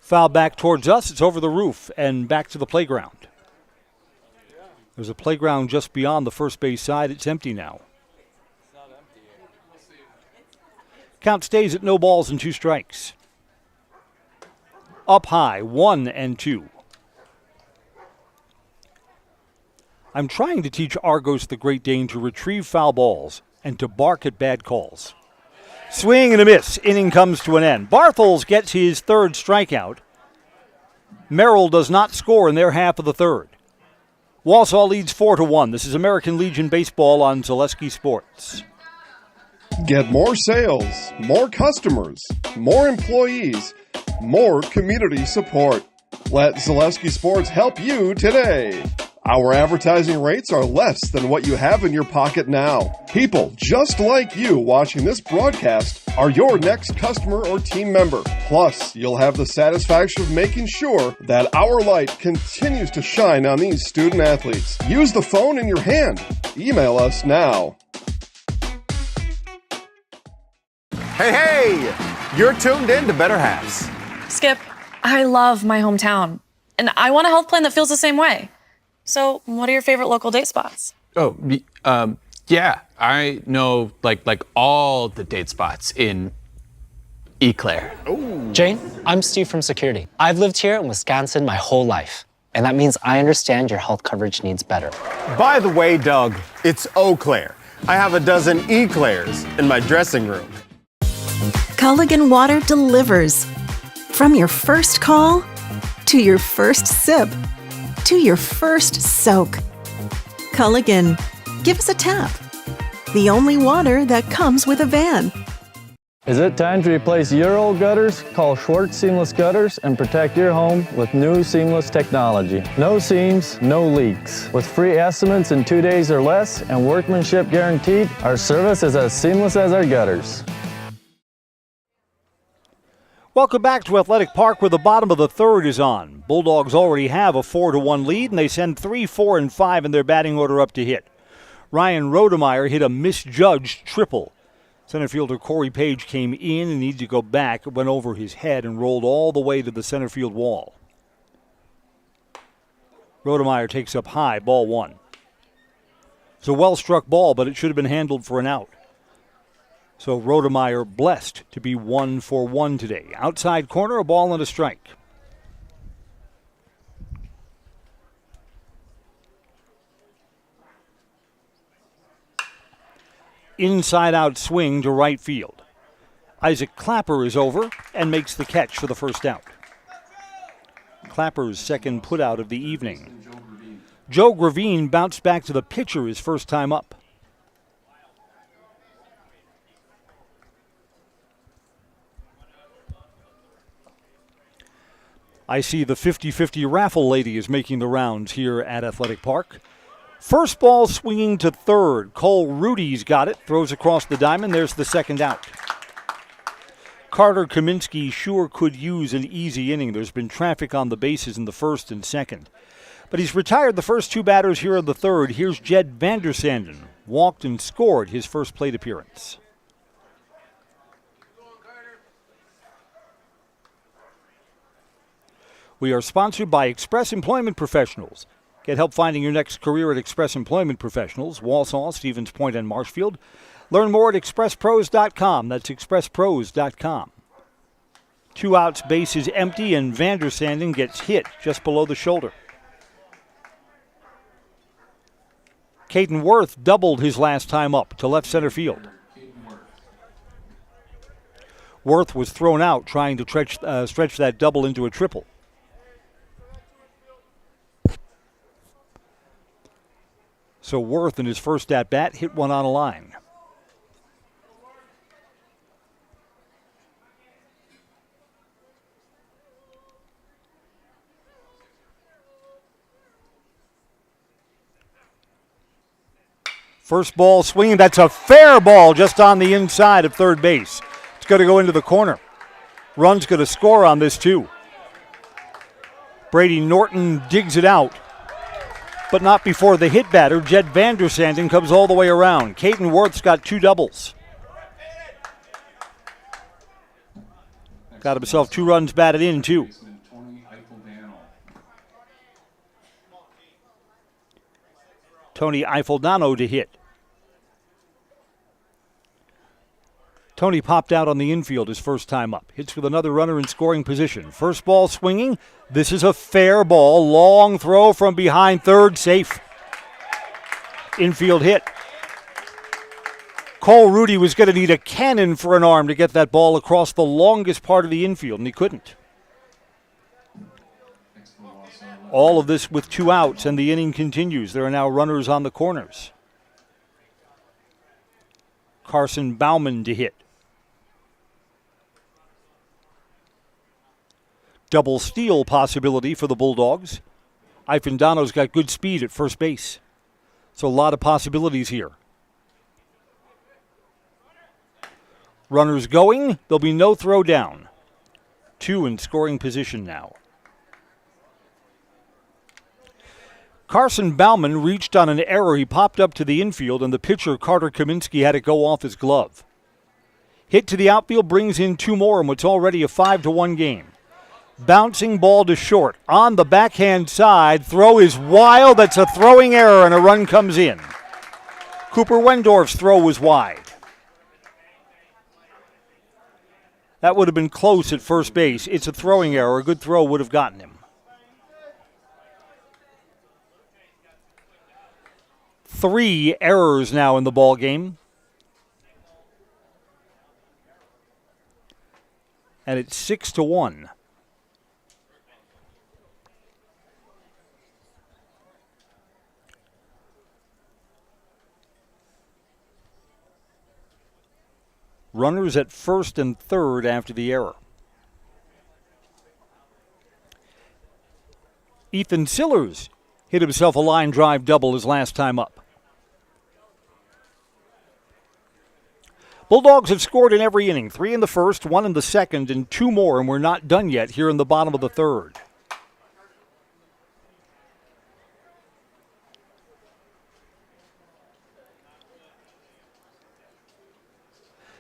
Foul back towards us. It's over the roof and back to the playground. There's a playground just beyond the first base side. It's empty now. Count stays at no balls and 2 strikes. Up high, 1-2. I'm trying to teach Argos the Great Dane to retrieve foul balls and to bark at bad calls. Swing and a miss. Inning comes to an end. Barthel's gets his 3rd strikeout. Merrill does not score in their half of the 3rd. Wausau leads 4-1. This is American Legion Baseball on Zaleski Sports. Get more sales, more customers, more employees, more community support. Let Zaleski Sports help you today. Our advertising rates are less than what you have in your pocket now. People just like you watching this broadcast are your next customer or team member. Plus, you'll have the satisfaction of making sure that our light continues to shine on these student athletes. Use the phone in your hand. Email us now. Hey, you're tuned in to Better Halves. Skip, I love my hometown, and I want a health plan that feels the same way. So, what are your favorite local date spots? Oh, yeah, I know like all the date spots in Eau Claire. Jane, I'm Steve from security. I've lived here in Wisconsin my whole life, and that means I understand your health coverage needs better. By the way, Doug, it's Eau Claire. I have a dozen Eclairs in my dressing room. Culligan Water delivers. From your first call, to your first sip, to your first soak. Culligan, give us a tap. The only water that comes with a van. Is it time to replace your old gutters? Call Schwartz Seamless Gutters and protect your home with new seamless technology. No seams, no leaks. With free estimates in 2 days or less and workmanship guaranteed, our service is as seamless as our gutters. Welcome back to Athletic Park, where the bottom of the 3rd is on. Bulldogs already have a 4-1 lead, and they send 3, 4, and 5 in their batting order up to hit. Ryan Rodemeyer hit a misjudged triple. Center fielder Corey Page came in and needed to go back. It went over his head and rolled all the way to the center field wall. Rodemeyer takes up high, ball 1. It's a well-struck ball, but it should have been handled for an out. So Rodemeyer blessed to be 1 for 1 today. Outside corner, a ball and a strike. Inside-out swing to right field. Isaac Clapper is over and makes the catch for the first out. Clapper's second putout of the evening. Joe Gravine bounced back to the pitcher his first time up. I see the 50-50 raffle lady is making the rounds here at Athletic Park. First ball swinging to 3rd. Cole Rudy's got it. Throws across the diamond. There's the second out. Carter Kaminsky sure could use an easy inning. There's been traffic on the bases in the 1st and 2nd. But he's retired the first 2 batters here in the 3rd. Here's Jed Vandersanden. Walked and scored his first plate appearance. We are sponsored by Express Employment Professionals. Get help finding your next career at Express Employment Professionals, Wausau, Stevens Point, and Marshfield. Learn more at expresspros.com. That's expresspros.com. 2 outs, base is empty, and Vandersanden gets hit just below the shoulder. Caden Worth doubled his last time up to left center field. Worth was thrown out trying to stretch that double into a triple. So Worth in his first at-bat hit one on a line. First ball swinging. That's a fair ball just on the inside of third base. It's going to go into the corner. Run's going to score on this, too. Brady Norton digs it out, but not before the hit batter, Jed Vandersanden, comes all the way around. Caden Worth's got 2 doubles. Got himself 2 runs batted in, too. Tony Eifeldano to hit. Tony popped out on the infield his first time up. Hits with another runner in scoring position. First ball swinging. This is a fair ball. Long throw from behind third. Safe. Infield hit. Cole Rudy was going to need a cannon for an arm to get that ball across the longest part of the infield, and he couldn't. All of this with 2 outs, and the inning continues. There are now runners on the corners. Carson Bauman to hit. Double steal possibility for the Bulldogs. Ifendano's got good speed at first base. So a lot of possibilities here. Runners going. There'll be no throw down. 2 in scoring position now. Carson Bauman reached on an error. He popped up to the infield, and the pitcher, Carter Kaminsky, had it go off his glove. Hit to the outfield brings in 2 more in what's already a 5-1 game. Bouncing ball to short. On the backhand side, throw is wild. That's a throwing error, and a run comes in. Cooper Wendorf's throw was wide. That would have been close at first base. It's a throwing error. A good throw would have gotten him. 3 errors now in the ball game. And it's 6-1. Runners at first and third after the error. Ethan Sillers hit himself a line drive double his last time up. Bulldogs have scored in every inning. 3 in the first, 1 in the second, and 2 more, and we're not done yet here in the bottom of the third.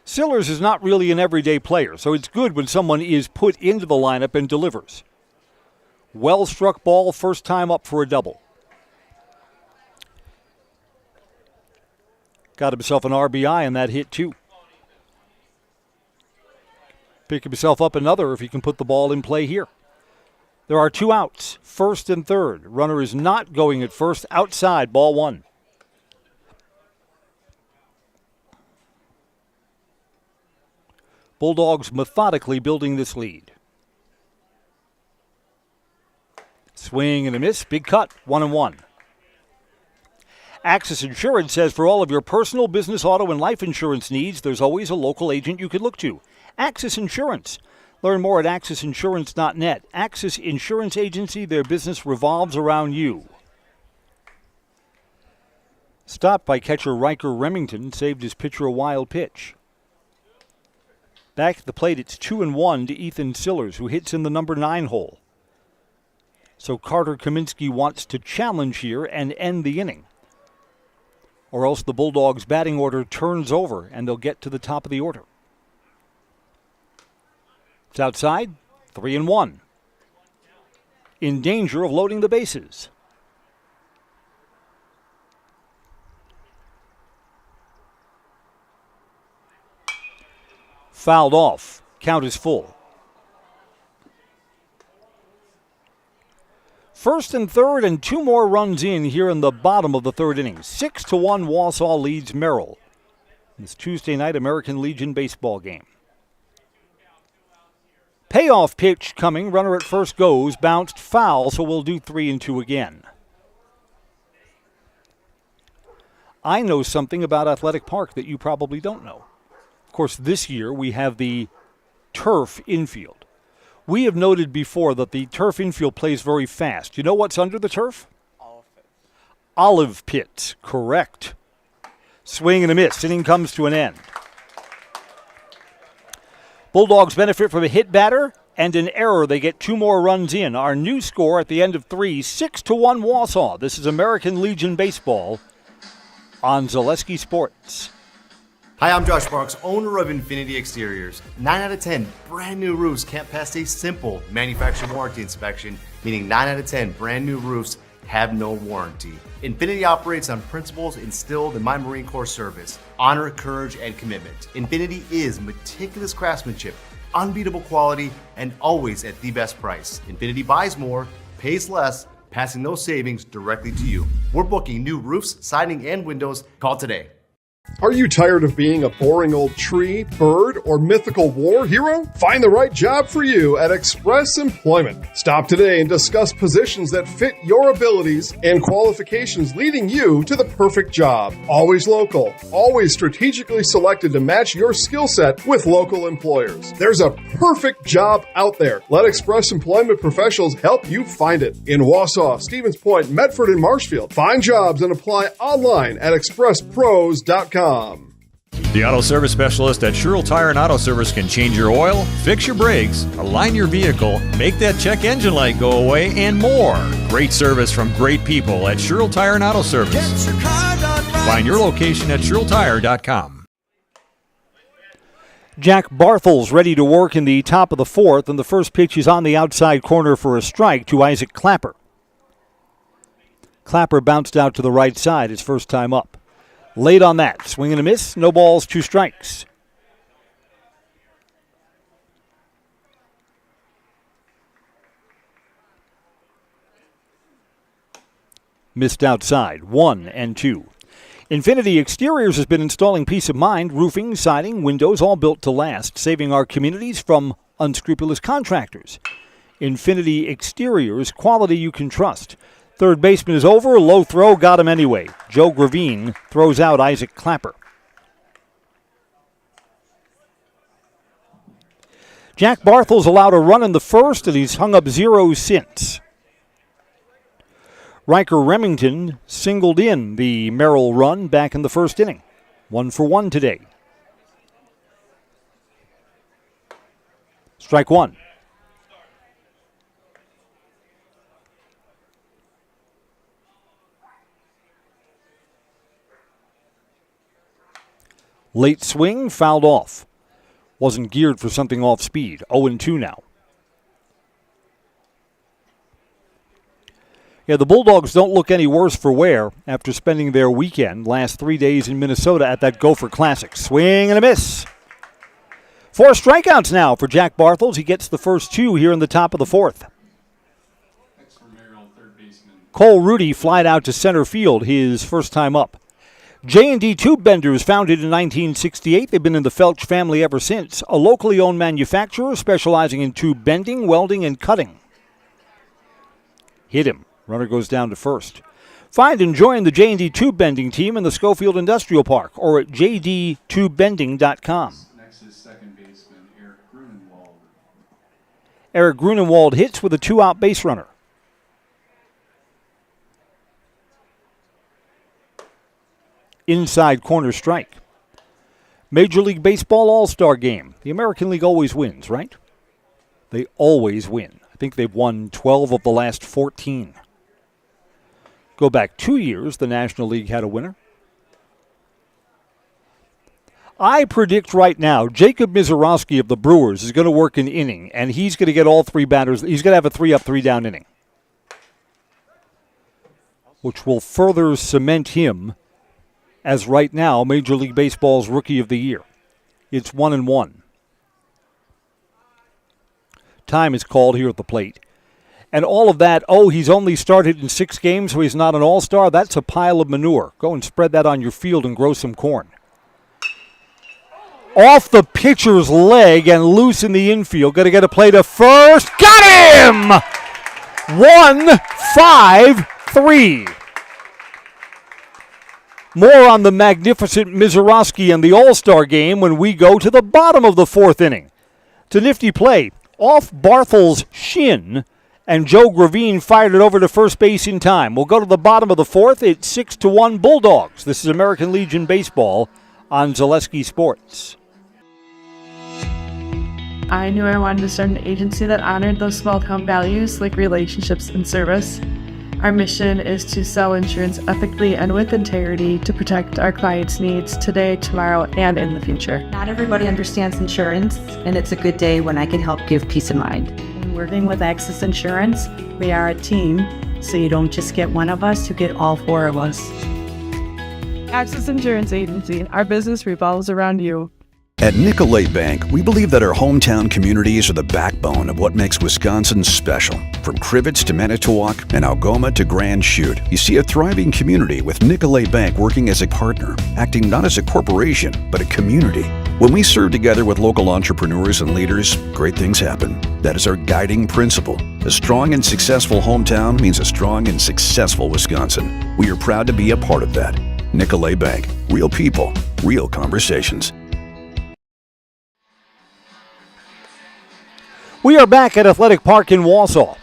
Sillers is not really an everyday player, so it's good when someone is put into the lineup and delivers. Well-struck ball, first time up for a double. Got himself an RBI in that hit, too. Pick himself up another if he can put the ball in play here. There are 2 outs, first and third. Runner is not going at first, outside, ball 1. Bulldogs methodically building this lead. Swing and a miss, big cut, 1-1. Axis Insurance says for all of your personal, business, auto, and life insurance needs, there's always a local agent you can look to. Axis Insurance. Learn more at AxisInsurance.net. Axis Insurance Agency, their business revolves around you. Stopped by catcher Riker Remington, saved his pitcher a wild pitch. Back at the plate, it's 2-1 to Ethan Sillers, who hits in the number 9 hole. So Carter Kaminsky wants to challenge here and end the inning. Or else the Bulldogs' batting order turns over and they'll get to the top of the order. It's outside, 3-1. In danger of loading the bases. Fouled off. Count is full. First and third and 2 more runs in here in the bottom of the third inning. 6-1 Wausau leads Merrill. This Tuesday night American Legion baseball game. Payoff pitch coming. Runner at first goes. Bounced foul, so we'll do 3-2 again. I know something about Athletic Park that you probably don't know. Of course, this year we have the turf infield. We have noted before that the turf infield plays very fast. You know what's under the turf? Olive pits, correct. Swing and a miss. Inning comes to an end. Bulldogs benefit from a hit batter and an error. They get 2 more runs in. Our new score at the end of 3, 6-1 Wausau. This is American Legion Baseball on Zaleski Sports. Hi, I'm Josh Marks, owner of Infinity Exteriors. 9 out of 10 brand new roofs can't pass a simple manufacturer warranty inspection, meaning 9 out of 10 brand new roofs have no warranty. Infinity operates on principles instilled in my Marine Corps service: honor, courage, and commitment. Infinity is meticulous craftsmanship, unbeatable quality, and always at the best price. Infinity buys more, pays less, passing those savings directly to you. We're booking new roofs, siding, and windows. Call today. Are you tired of being a boring old tree, bird, or mythical war hero? Find the right job for you at Express Employment. Stop today and discuss positions that fit your abilities and qualifications, leading you to the perfect job. Always local, always strategically selected to match your skill set with local employers. There's a perfect job out there. Let Express Employment professionals help you find it. In Wausau, Stevens Point, Medford, and Marshfield. Find jobs and apply online at expresspros.com. The Auto Service Specialist at Sherrill Tire and Auto Service can change your oil, fix your brakes, align your vehicle, make that check engine light go away, and more. Great service from great people at Sherrill Tire and Auto Service. Find your location at SherrillTire.com. Jack Barthel's ready to work in the top of the 4th, and the first pitch is on the outside corner for a strike to Isaac Clapper. Clapper bounced out to the right side his first time up. Late on that. Swing and a miss. No balls, 2 strikes. Missed outside. 1-2. Infinity Exteriors has been installing peace of mind, roofing, siding, windows, all built to last, saving our communities from unscrupulous contractors. Infinity Exteriors, quality you can trust. Third baseman is over. Low throw. Got him anyway. Joe Gravine throws out Isaac Clapper. Jack Barthel's allowed a run in the first, and he's hung up 0 since. Riker Remington singled in the Merrill run back in the first inning. 1 for 1 today. Strike 1. Late swing, fouled off. Wasn't geared for something off speed. 0-2 now. Yeah, the Bulldogs don't look any worse for wear after spending their weekend, last 3 days in Minnesota at that Gopher Classic. Swing and a miss. 4 strikeouts now for Jack Barthel's. He gets the first 2 here in the top of the 4th. Merrill, third baseman. Cole Rudy flied out to center field his first time up. J&D Tube Benders, founded in 1968. They've been in the Felch family ever since. A locally owned manufacturer specializing in tube bending, welding, and cutting. Hit him. Runner goes down to first. Find and join the J&D Tube Bending team in the Schofield Industrial Park or at jdtubebending.com. Next is second baseman Eric Grunenwald. Eric Grunenwald hits with a 2-out base runner. Inside corner strike. Major League Baseball All-Star Game. The American League always wins, right? They always win. I think they've won 12 of the last 14. Go back 2 years, the National League had a winner. I predict right now, Jacob Mizorowski of the Brewers is going to work an inning, and he's going to get all 3 batters. He's going to have a 3-up, 3-down inning, which will further cement him as right now Major League Baseball's Rookie of the Year. It's 1-1. Time is called here at the plate. And all of that, he's only started in 6 games, so he's not an all-star. That's a pile of manure. Go and spread that on your field and grow some corn. Off the pitcher's leg and loose in the infield. Going to get a play to first. Got him! 1-5-3. More on the magnificent Mizorowski and the All-Star game when we go to the bottom of the 4th inning. It's a nifty play. Off Barthel's shin And Joe Gravine fired it over to first base in time. We'll go to the bottom of the fourth. It's 6-1 Bulldogs. This is American Legion Baseball on Zaleski Sports. I knew I wanted to start an agency that honored those small town values like relationships and service. Our mission is to sell insurance ethically and with integrity to protect our clients' needs today, tomorrow, and in the future. Not everybody understands insurance, and it's a good day when I can help give peace of mind. When working with Access Insurance, we are a team, so you don't just get one of us, you get all four of us. Access Insurance Agency, our business revolves around you. At Nicolay Bank, we believe that our hometown communities are the backbone of what makes Wisconsin special. From Crivets to Manitowoc and Algoma to Grand Chute, you see a thriving community with Nicolay Bank working as a partner, acting not as a corporation, but a community. When we serve together with local entrepreneurs and leaders, great things happen. That is our guiding principle. A strong and successful hometown means a strong and successful Wisconsin. We are proud to be a part of that. Nicolay Bank. Real people, real conversations. We are back at Athletic Park in Wausau.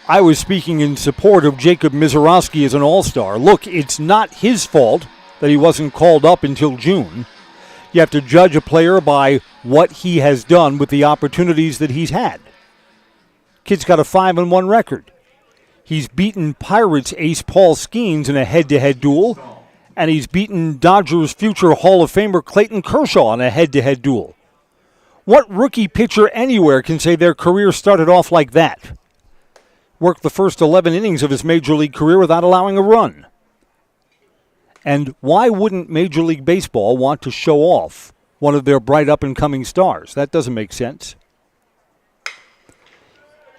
I was speaking in support of Jacob Mizorowski as an all-star. Look, it's not his fault that he wasn't called up until June. You have to judge a player by what he has done with the opportunities that he's had. Kid's got a 5-1 record. He's beaten Pirates ace Paul Skeens in a head-to-head duel, and he's beaten Dodgers future Hall of Famer Clayton Kershaw in a head-to-head duel. What rookie pitcher anywhere can say their career started off like that? Worked the first 11 innings of his Major League career without allowing a run. And why wouldn't Major League Baseball want to show off one of their bright up-and-coming stars? That doesn't make sense.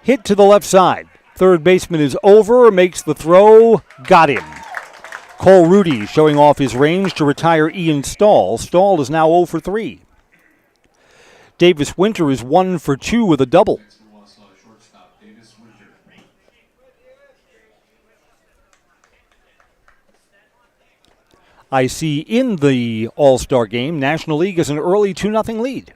Hit to the left side. Third baseman is over, makes the throw, got him. Cole Rudy showing off his range to retire Ian Stahl. Stahl is now 0 for 3. Davis Winter is 1 for 2 with a double. I see in the All-Star game, National League is an early 2-0 lead.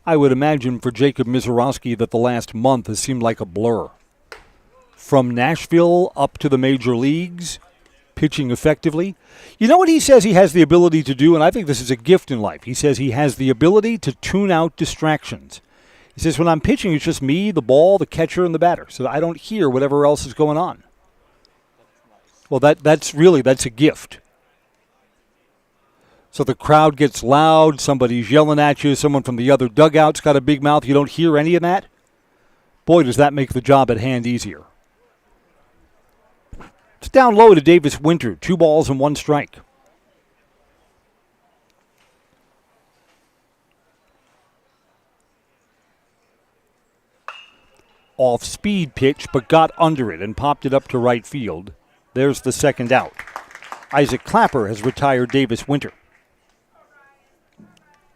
I would imagine for Jacob Mizorowski that the last month has seemed like a blur. From Nashville up to the major leagues, pitching effectively. You know what he says he has the ability to do, and I think this is a gift in life. He says he has the ability to tune out distractions. He says, when I'm pitching, it's just me, the ball, the catcher, and the batter, so I don't hear whatever else is going on. Well, that's a gift. So the crowd gets loud, somebody's yelling at you, someone from the other dugout's got a big mouth, you don't hear any of that. Boy, does that make the job at hand easier. It's down low to Davis Winter, 2 balls and 1 strike. Off-speed pitch, but got under it and popped it up to right field. There's the second out. Isaac Clapper has retired Davis Winter.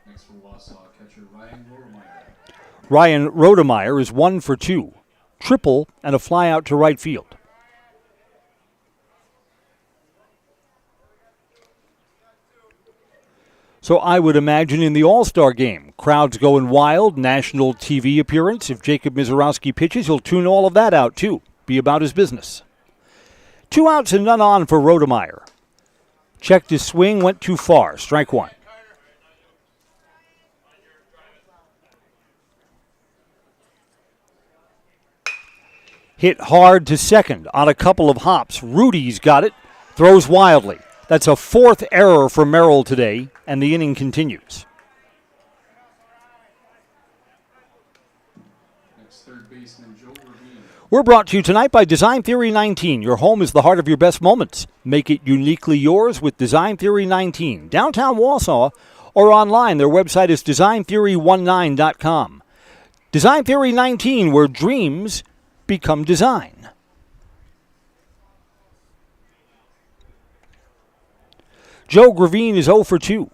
Next for Wausau, catcher Ryan Rodemeyer. Ryan Rodemeyer is 1 for 2. Triple and a fly out to right field. So I would imagine in the All-Star game, crowds going wild, national TV appearance. If Jacob Mizorowski pitches, he'll tune all of that out too. Be about his business. 2 outs and none on for Rodemeyer. Checked his swing, went too far. Strike 1. Hit hard to second on a couple of hops. Rudy's got it. Throws wildly. That's a 4th error for Merrill today, and the inning continues. Next, third baseman Joe Gravine. We're brought to you tonight by Design Theory 19. Your home is the heart of your best moments. Make it uniquely yours with Design Theory 19. Downtown Wausau or online. Their website is designtheory19.com. Design Theory 19, where dreams become design. Joe Gravine is 0 for 2.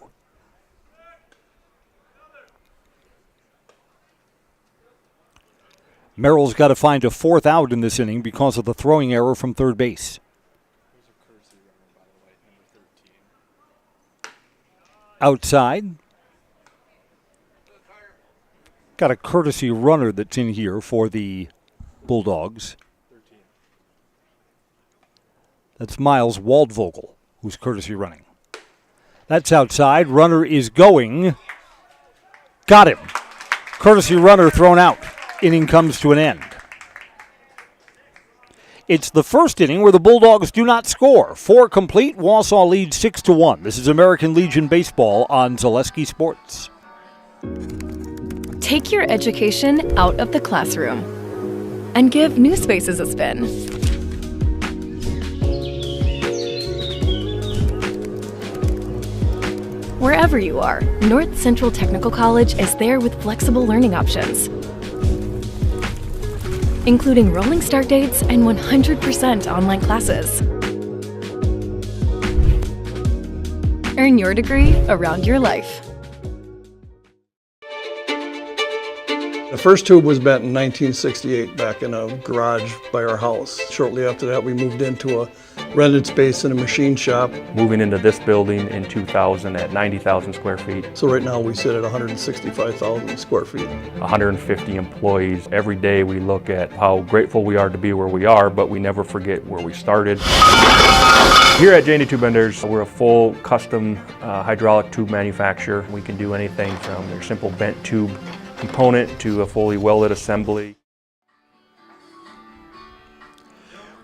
Merrill's got to find a 4th out in this inning because of the throwing error from third base. Outside, Got a courtesy runner that's in here for the Bulldogs. That's Miles Waldvogel, who's courtesy running. That's outside. Runner is going. Got him. Courtesy runner thrown out. Inning comes to an end. It's the first inning where the Bulldogs do not score. 4 complete. Wausau leads 6-1. This is American Legion Baseball on Zaleski Sports. Take your education out of the classroom and give New Spaces a spin. Wherever you are, North Central Technical College is there with flexible learning options, including rolling start dates and 100% online classes. Earn your degree around your life. The first tube was bent in 1968 back in a garage by our house. Shortly after that, we moved into a rented space in a machine shop. Moving into this building in 2000 at 90,000 square feet. So right now we sit at 165,000 square feet. 150 employees. Every day we look at how grateful we are to be where we are, but we never forget where we started. Here at J&D Tube Benders, we're a full custom hydraulic tube manufacturer. We can do anything from your simple bent tube component to a fully welded assembly.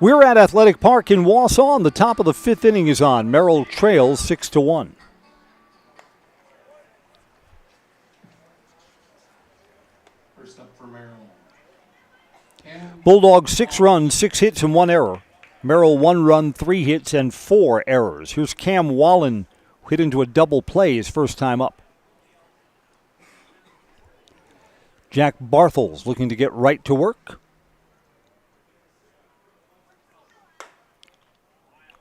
We're at Athletic Park in Wausau, and the top of the 5th inning is on. Merrill trails 6-1. First up for Merrill. Bulldogs 6 runs, 6 hits, and 1 error. Merrill 1 run, 3 hits, and 4 errors. Here's Cam Wallen, hit into a double play his first time up. Jack Barthels looking to get right to work.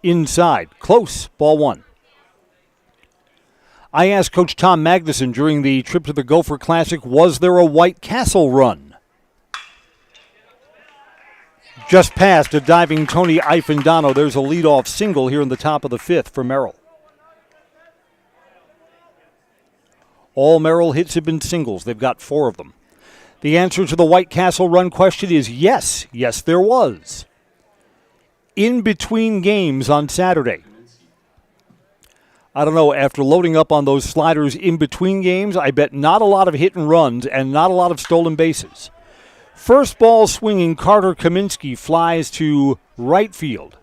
Inside, close, ball 1. I asked Coach Tom Magnuson during the trip to the Gopher Classic, was there a White Castle run? Just past a diving Tony Ifendano. There's a leadoff single here in the top of the 5th for Merrill. All Merrill hits have been singles. They've got 4 of them. The answer to the White Castle run question is yes. Yes, there was. In between games on Saturday. I don't know, after loading up on those sliders in between games, I bet not a lot of hit and runs and not a lot of stolen bases. First ball swinging, Carter Kaminsky flies to right field.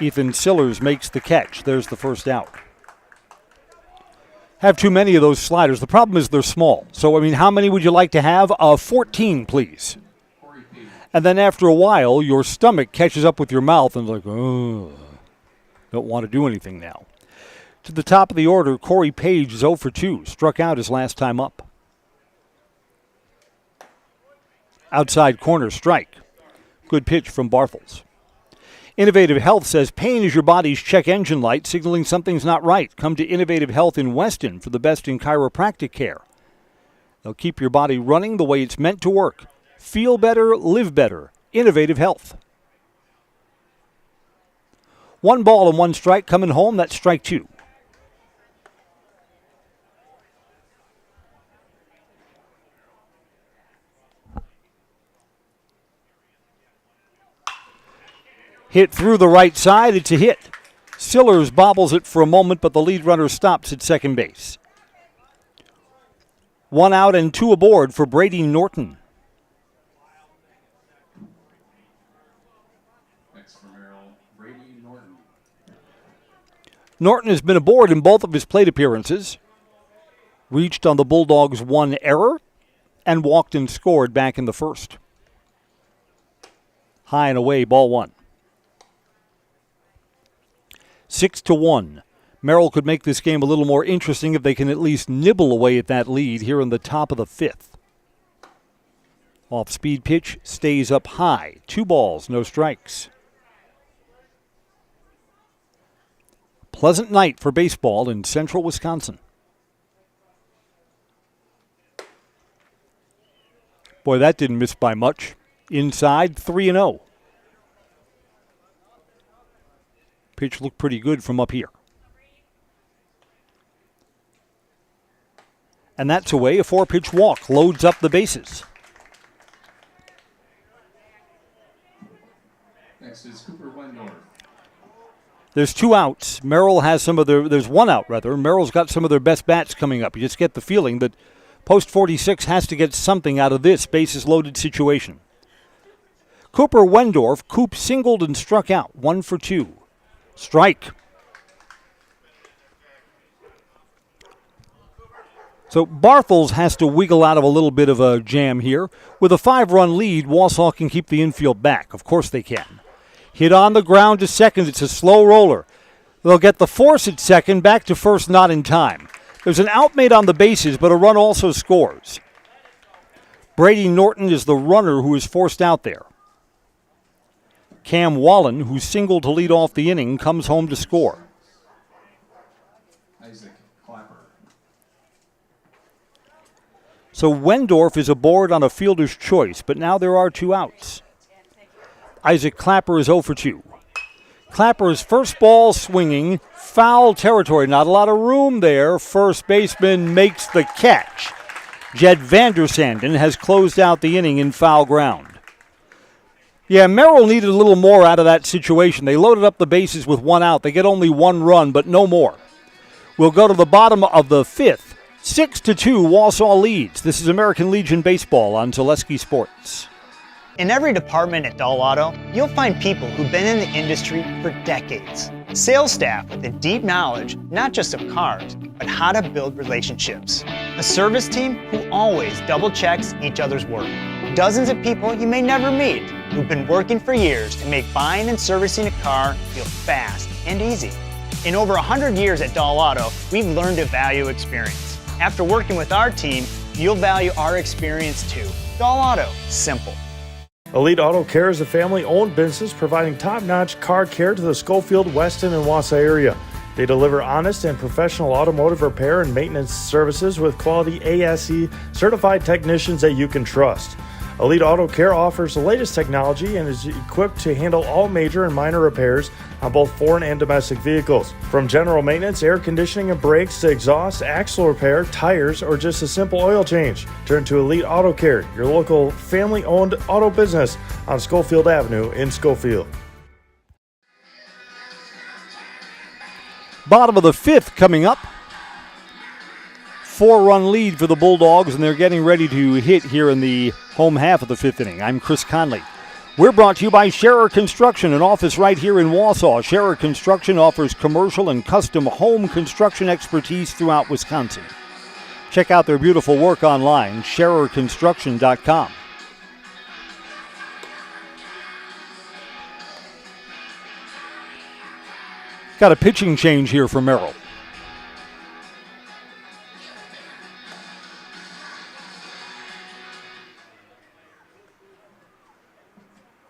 Ethan Sillers makes the catch. There's the first out. Have too many of those sliders. The problem is they're small. So, I mean, how many would you like to have? 14, please. And then after a while, your stomach catches up with your mouth and like, oh, don't want to do anything now. To the top of the order, Corey Page is 0 for 2. Struck out his last time up. Outside corner strike. Good pitch from Barthels. Innovative Health says pain is your body's check engine light, signaling something's not right. Come to Innovative Health in Weston for the best in chiropractic care. They'll keep your body running the way it's meant to work. Feel better, live better. Innovative Health. 1 ball and 1 strike coming home. That's strike 2. Hit through the right side. It's a hit. Sillers bobbles it for a moment, but the lead runner stops at second base. 1 out and 2 aboard for Brady Norton. Next for Merrill, Brady Norton. Norton has been aboard in both of his plate appearances. Reached on the Bulldogs' 1 error and walked and scored back in the first. High and away, ball 1. 6-1. Merrill could make this game a little more interesting if they can at least nibble away at that lead here in the top of the 5th. Off-speed pitch stays up high. 2 balls, no strikes. Pleasant night for baseball in central Wisconsin. Boy, that didn't miss by much. Inside, 3-0. Pitch looked pretty good from up here. And that's away. A 4-pitch walk loads up the bases. Next is Cooper Wendorf. There's 2 outs. Merrill has there's 1 out rather. Merrill's got some of their best bats coming up. You just get the feeling that Post 46 has to get something out of this bases loaded situation. Cooper Wendorf, Coop singled and struck out. 1 for 2. Strike. So Bartels has to wiggle out of a little bit of a jam here. With a 5-run lead, Wausau can keep the infield back. Of course they can. Hit on the ground to second. It's a slow roller. They'll get the force at second, back to first, not in time. There's an out made on the bases, but a run also scores. Brady Norton is the runner who is forced out there. Cam Wallen, who singled to lead off the inning, comes home to score. Isaac Clapper. So Wendorf is aboard on a fielder's choice, but now there are 2 outs. Isaac Clapper is 0 for 2. Clapper's first ball swinging, foul territory. Not a lot of room there. First baseman makes the catch. Jed Vandersanden has closed out the inning in foul ground. Yeah, Merrill needed a little more out of that situation. They loaded up the bases with 1 out. They get only 1 run, but no more. We'll go to the bottom of the 5th. 6-2, Wausau leads. This is American Legion Baseball on Zaleski Sports. In every department at Dull Auto, you'll find people who've been in the industry for decades. Sales staff with a deep knowledge, not just of cars, but how to build relationships. A service team who always double checks each other's work. Dozens of people you may never meet who've been working for years to make buying and servicing a car feel fast and easy. In over 100 years at Dull Auto, we've learned to value experience. After working with our team, you'll value our experience too. Dull Auto, simple. Elite Auto Care is a family-owned business providing top-notch car care to the Schofield, Weston, and Wausau area. They deliver honest and professional automotive repair and maintenance services with quality ASE certified technicians that you can trust. Elite Auto Care offers the latest technology and is equipped to handle all major and minor repairs on both foreign and domestic vehicles. From general maintenance, air conditioning and brakes to exhaust, axle repair, tires, or just a simple oil change. Turn to Elite Auto Care, your local family-owned auto business on Schofield Avenue in Schofield. Bottom of the 5th coming up. 4-run lead for the Bulldogs, and they're getting ready to hit here in the home half of the 5th inning. I'm Chris Conley. We're brought to you by Scherer Construction, an office right here in Wausau. Scherer Construction offers commercial and custom home construction expertise throughout Wisconsin. Check out their beautiful work online, SchererConstruction.com. Got a pitching change here for Merrill.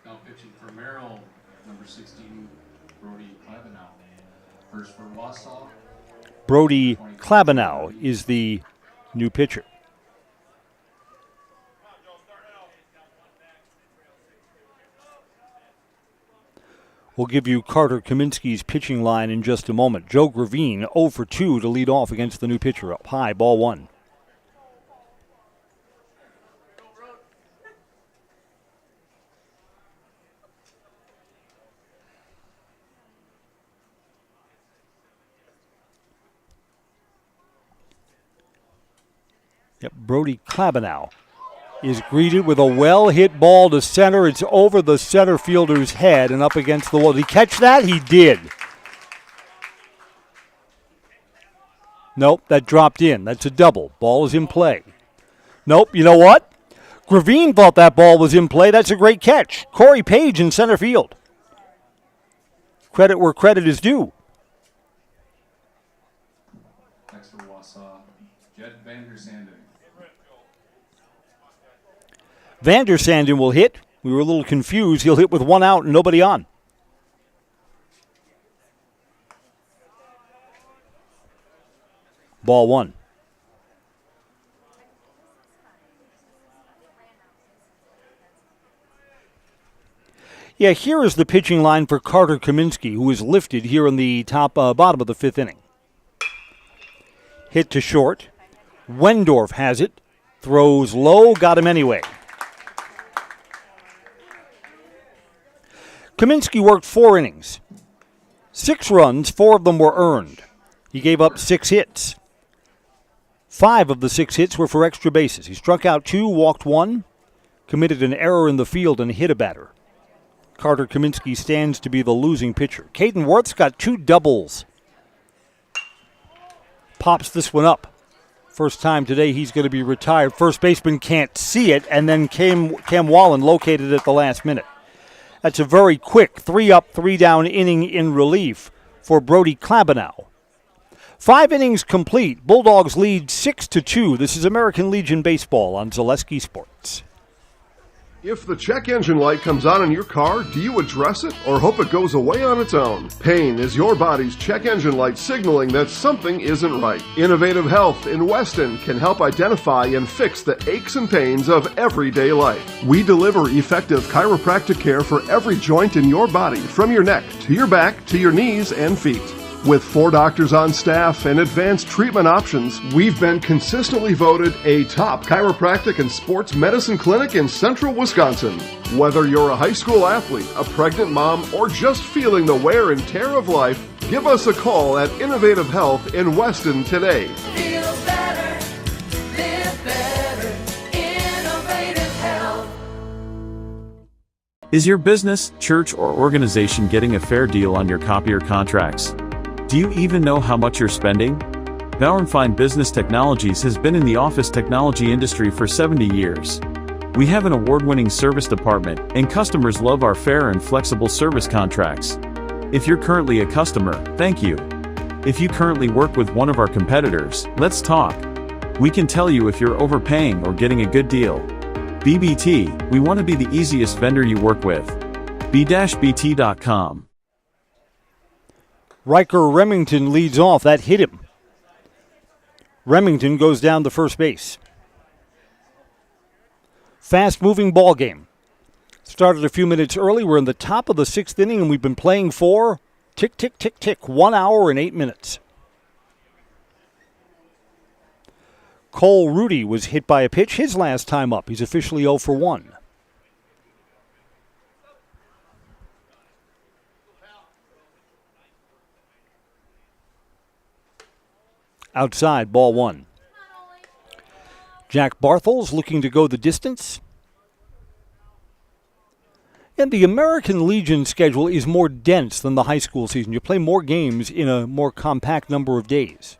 Now pitching for Merrill, number 16, Brody Klebanow. First for Wausau. Brody Klebanow is the new pitcher. We'll give you Carter Kaminsky's pitching line in just a moment. Joe Gravine 0 for 2 to lead off against the new pitcher. Up high, ball 1. Yep, Brody Klebanow is greeted with a well-hit ball to center. It's over the center fielder's head and up against the wall. Did he catch that? He did. Nope, that dropped in. That's a double. Ball is in play. Nope, you know what? Gravine thought that ball was in play. That's a great catch. Corey Page in center field. Credit where credit is due. Next for Wausau, Jed Vandersanden. Vandersanden will hit. We were a little confused. He'll hit with 1 out and nobody on. Ball 1. Yeah, here is the pitching line for Carter Kaminsky, who is lifted here in the bottom of the 5th inning. Hit to short. Wendorf has it. Throws low, got him anyway. Kaminsky worked 4 innings. 6 runs, 4 of them were earned. He gave up 6 hits. 5 of the 6 hits were for extra bases. He struck out 2, walked 1, committed an error in the field, and hit a batter. Carter Kaminsky stands to be the losing pitcher. Caden Worth's got 2 doubles. Pops this one up. First time today he's going to be retired. First baseman can't see it, and then Cam Wallen located it at the last minute. That's a very quick 3 up, 3 down inning in relief for Brody Klabanow. 5 innings complete. Bulldogs lead 6-2. This is American Legion Baseball on Zaleski Sports. If the check engine light comes on in your car, do you address it or hope it goes away on its own? Pain is your body's check engine light signaling that something isn't right. Innovative Health in Weston can help identify and fix the aches and pains of everyday life. We deliver effective chiropractic care for every joint in your body, from your neck to your back to your knees and feet. With 4 doctors on staff and advanced treatment options, we've been consistently voted a top chiropractic and sports medicine clinic in central Wisconsin. Whether you're a high school athlete, a pregnant mom, or just feeling the wear and tear of life, give us a call at Innovative Health in Weston today. Feels better, live better, Innovative Health. Is your business, church, or organization getting a fair deal on your copier contracts? Do you even know how much you're spending? Bauer & Fine Business Technologies has been in the office technology industry for 70 years. We have an award-winning service department, and customers love our fair and flexible service contracts. If you're currently a customer, thank you. If you currently work with one of our competitors, let's talk. We can tell you if you're overpaying or getting a good deal. BBT, we want to be the easiest vendor you work with. b-bt.com. Riker Remington leads off. That hit him. Remington goes down to first base. Fast-moving ball game. Started a few minutes early. We're in the top of the 6th inning, and we've been playing for tick, tick, tick, tick, 1 hour and 8 minutes. Cole Rudy was hit by a pitch his last time up. He's officially 0 for 1. Outside, ball 1. Jack Barthel's looking to go the distance. And the American Legion schedule is more dense than the high school season. You play more games in a more compact number of days.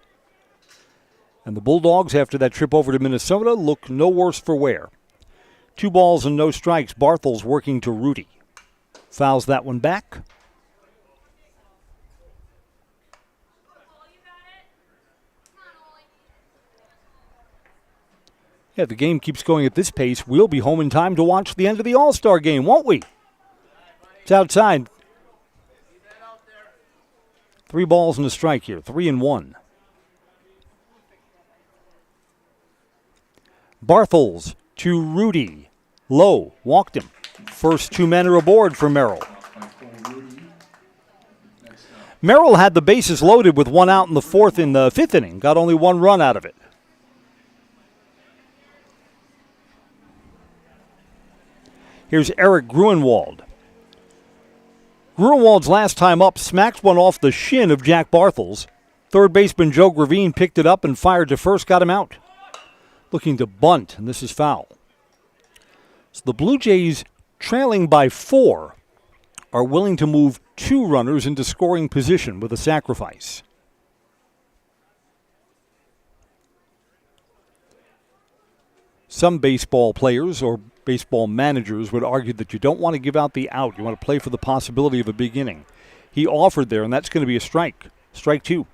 And the Bulldogs, after that trip over to Minnesota, look no worse for wear. 2 balls and no strikes. Barthel's working to Rudy. Fouls that one back. Yeah, the game keeps going at this pace. We'll be home in time to watch the end of the All-Star game, won't we? It's outside. 3 balls and a strike here, 3-1. Barthel's to Rudy. Low, walked him. First 2 men are aboard for Merrill. Merrill had the bases loaded with 1 out in the 5th inning. Got only 1 run out of it. Here's Eric Gruenwald. Gruenwald's last time up smacked one off the shin of Jack Barthel's. Third baseman Joe Gravine picked it up and fired to first, got him out. Looking to bunt, and this is foul. So the Blue Jays, trailing by 4, are willing to move 2 runners into scoring position with a sacrifice. Some baseball players or baseball managers would argue that you don't want to give out the out. You want to play for the possibility of a big inning. He offered there, and that's going to be a strike. Strike 2.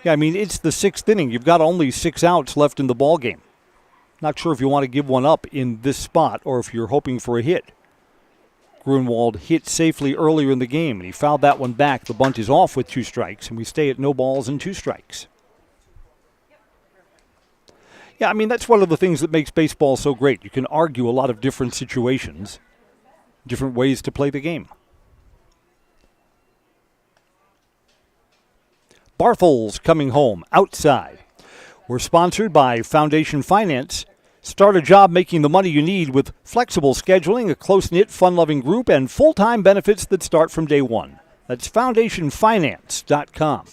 Yeah, I mean, it's the 6th inning. You've got only 6 outs left in the ball game. Not sure if you want to give one up in this spot or if you're hoping for a hit. Grunwald hit safely earlier in the game, and he fouled that one back. The bunt is off with 2 strikes, and we stay at no balls and 2 strikes. Yeah, I mean, that's one of the things that makes baseball so great. You can argue a lot of different situations, different ways to play the game. Barthel's coming home outside. We're sponsored by Foundation Finance. Start a job making the money you need with flexible scheduling, a close-knit, fun-loving group, and full-time benefits that start from day one. That's foundationfinance.com.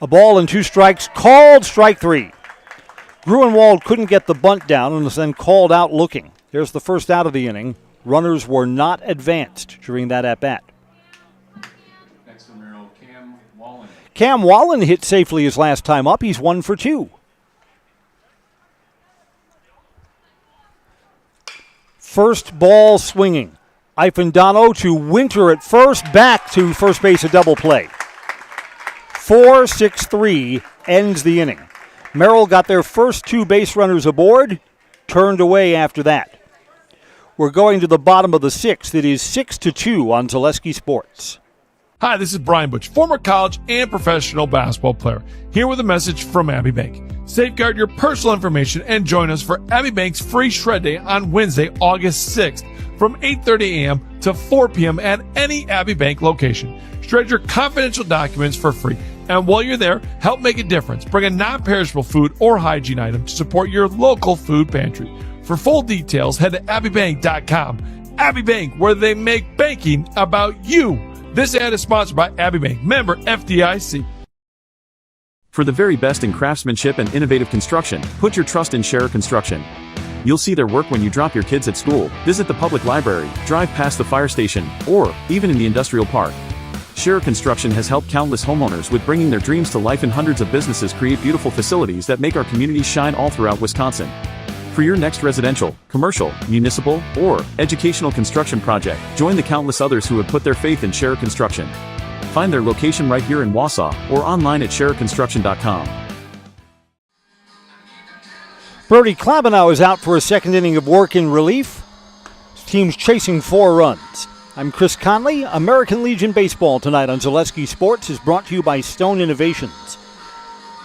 A ball and 2 strikes, called strike 3. Gruenwald couldn't get the bunt down and was then called out looking. There's the first out of the inning. Runners were not advanced during that at-bat. Next for Merrill, Cam Wallen. Cam Wallen hit safely his last time up. He's 1 for 2. First ball swinging. Ifendano to Winter at first, back to first base, a double play. 4-6-3 ends the inning. Merrill got their first 2 base runners aboard, turned away after that. We're going to the bottom of the 6th. It is 6-2 on Zaleski Sports. Hi, this is Brian Butch, former college and professional basketball player, here with a message from Abbey Bank. Safeguard your personal information and join us for Abbey Bank's free shred day on Wednesday, August 6th from 8:30 a.m. to 4 p.m. at any Abbey Bank location. Shred your confidential documents for free. And while you're there, help make a difference. Bring a non-perishable food or hygiene item to support your local food pantry. For full details, head to abbeybank.com. Abbey Bank, where they make banking about you. This ad is sponsored by Abbey Bank, member FDIC. For the very best in craftsmanship and innovative construction, put your trust in Scherer Construction. You'll see their work when you drop your kids at school, visit the public library, drive past the fire station, or even in the industrial park. Scherer Construction has helped countless homeowners with bringing their dreams to life, and hundreds of businesses create beautiful facilities that make our communities shine all throughout Wisconsin. For your next residential, commercial, municipal, or educational construction project, join the countless others who have put their faith in Scherer Construction. Find their location right here in Wausau or online at schererconstruction.com. Brody Klabenow is out for a second inning of work in relief. His team's chasing 4 runs. I'm Chris Conley. American Legion Baseball tonight on Zaleski Sports is brought to you by Stone Innovations.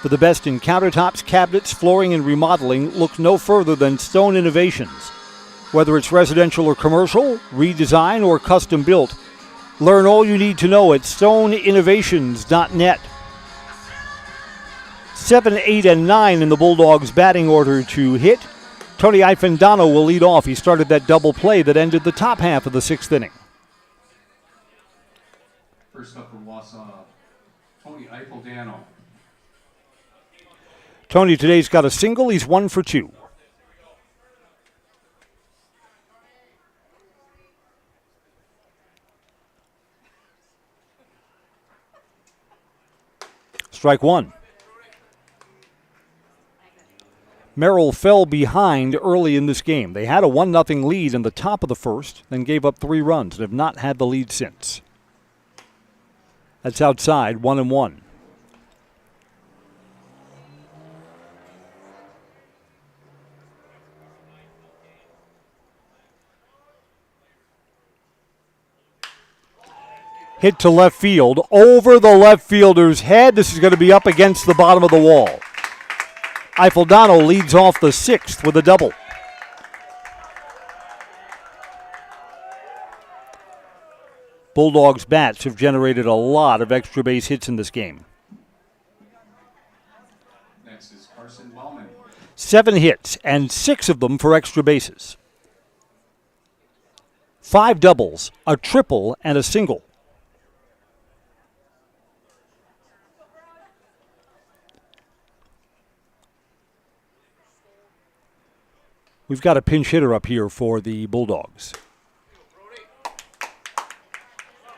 For the best in countertops, cabinets, flooring, and remodeling, look no further than Stone Innovations. Whether it's residential or commercial, redesign, or custom built, learn all you need to know at stoneinnovations.net. 7, 8, and 9 in the Bulldogs' batting order to hit. Tony Ifendano will lead off. He started that double play that ended the top half of the 6th inning. First up for Wausau, Tony Ifendano. Tony today's got a single. He's 1 for 2. Strike 1. Merrill fell behind early in this game. They had a 1-0 lead in the top of the first, then gave up 3 runs and have not had the lead since. That's outside, 1-1. Hit to left field, over the left fielder's head. This is going to be up against the bottom of the wall. Ifendano leads off the 6th with a double. Bulldogs bats have generated a lot of extra base hits in this game. Next is Carson Bauman. 7 hits, and 6 of them for extra bases. 5 doubles, a triple, and a single. We've got a pinch hitter up here for the Bulldogs.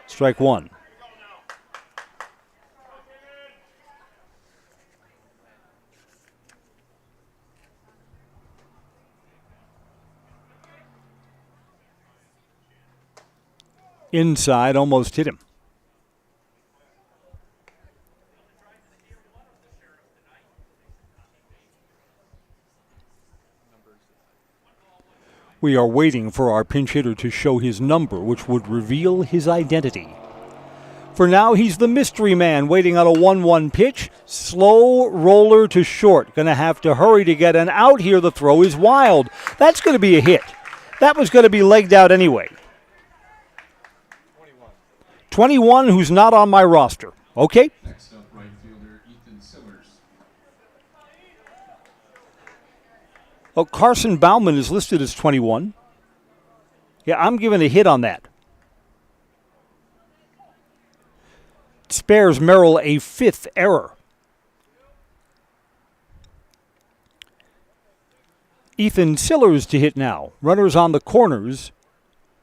Strike 1. Inside, almost hit him. We are waiting for our pinch hitter to show his number, which would reveal his identity. For now, he's the mystery man waiting on a 1-1 pitch. Slow roller to short. Going to have to hurry to get an out here. The throw is wild. That's going to be a hit. That was going to be legged out anyway. 21, who's not on my roster. Okay. Next up, right fielder Ethan Sillers. Oh, Carson Bauman is listed as 21. Yeah, I'm giving a hit on that. It spares Merrill a 5th error. Ethan Sillers to hit now. Runners on the corners.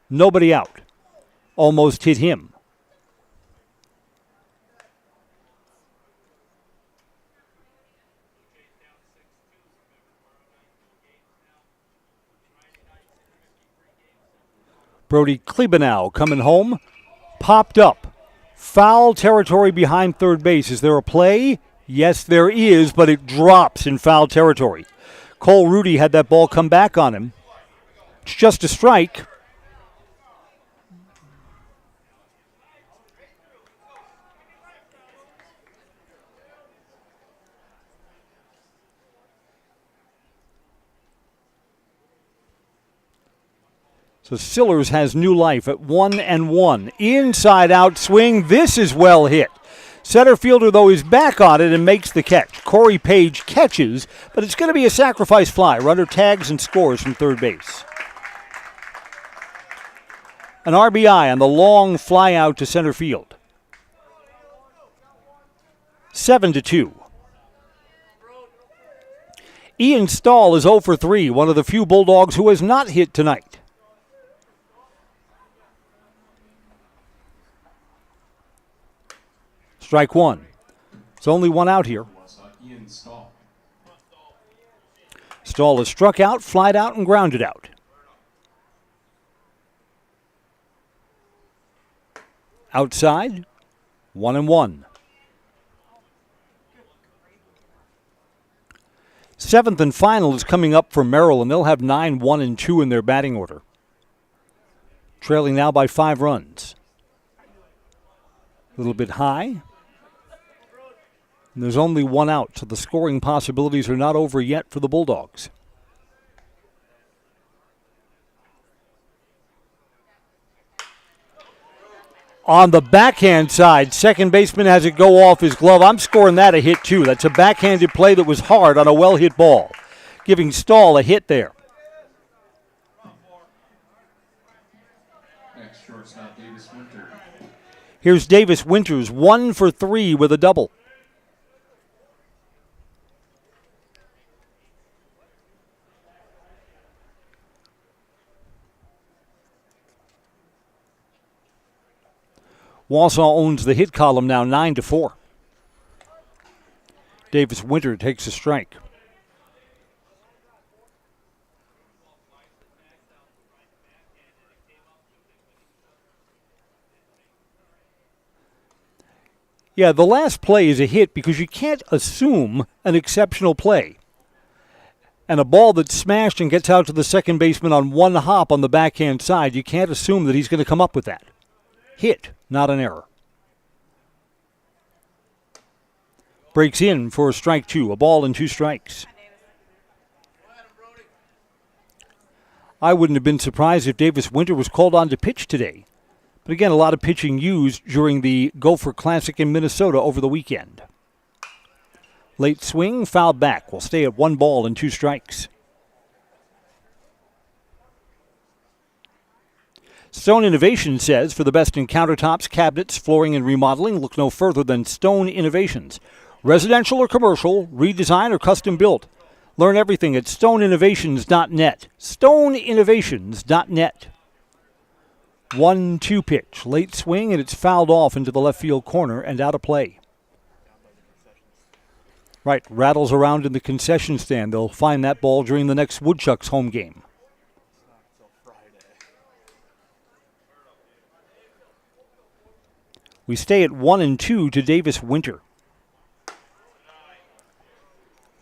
Nobody out. Almost hit him. Brody Klebanow coming home. Popped up. Foul territory behind third base. Is there a play? Yes, there is, but it drops in foul territory. Cole Rudy had that ball come back on him. It's just a strike. So Sillers has new life at 1-1. Inside out swing. This is well hit. Center fielder, though, is back on it and makes the catch. Corey Page catches, but it's going to be a sacrifice fly. Runner tags and scores from third base. An RBI on the long fly out to center field. 7-2. Ian Stahl is 0 for 3, one of the few Bulldogs who has not hit tonight. Strike one. There's only one out here. Ian Stahl. Stahl is struck out, flied out, and grounded out. Outside, 1-1. Seventh and final is coming up for Merrill, and they'll have 9-1-2 in their batting order. Trailing now by 5 runs. A little bit high. And there's only one out, so the scoring possibilities are not over yet for the Bulldogs. On the backhand side, second baseman has it go off his glove. I'm scoring that a hit, too. That's a backhanded play that was hard on a well-hit ball, giving Stahl a hit there. Next, shortstop Davis Winter. Here's Davis Winters, 1 for 3 with a double. Wausau owns the hit column now 9-4. Davis Winter takes a strike. Yeah, the last play is a hit because you can't assume an exceptional play. And a ball that's smashed and gets out to the second baseman on one hop on the backhand side, you can't assume that he's going to come up with that. Hit, not an error. Breaks in for strike 2, a ball and 2 strikes. I wouldn't have been surprised if Davis Winter was called on to pitch today. But again, a lot of pitching used during the Gopher Classic in Minnesota over the weekend. Late swing, fouled back. Will stay at 1 ball and 2 strikes. Stone Innovation says, for the best in countertops, cabinets, flooring, and remodeling, look no further than Stone Innovations. Residential or commercial, redesign or custom built. Learn everything at stoneinnovations.net. Stoneinnovations.net. 1-2 pitch. Late swing, and it's fouled off into the left field corner and out of play. Right, rattles around in the concession stand. They'll find that ball during the next Woodchucks home game. We stay at 1-2 to Davis Winter. A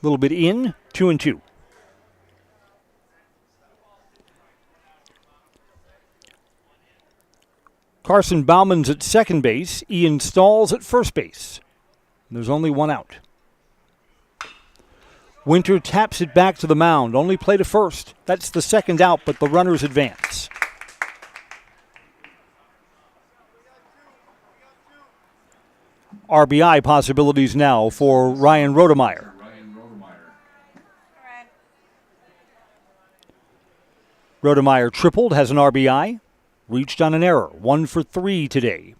little bit in, 2-2. Carson Bauman's at second base. Ian Stahl's at first base. There's only one out. Winter taps it back to the mound. Only play to first. That's the second out, but the runners advance. RBI possibilities now for Ryan Rodemeyer. Rodemeyer tripled, has an RBI, reached on an error, 1 for 3 today.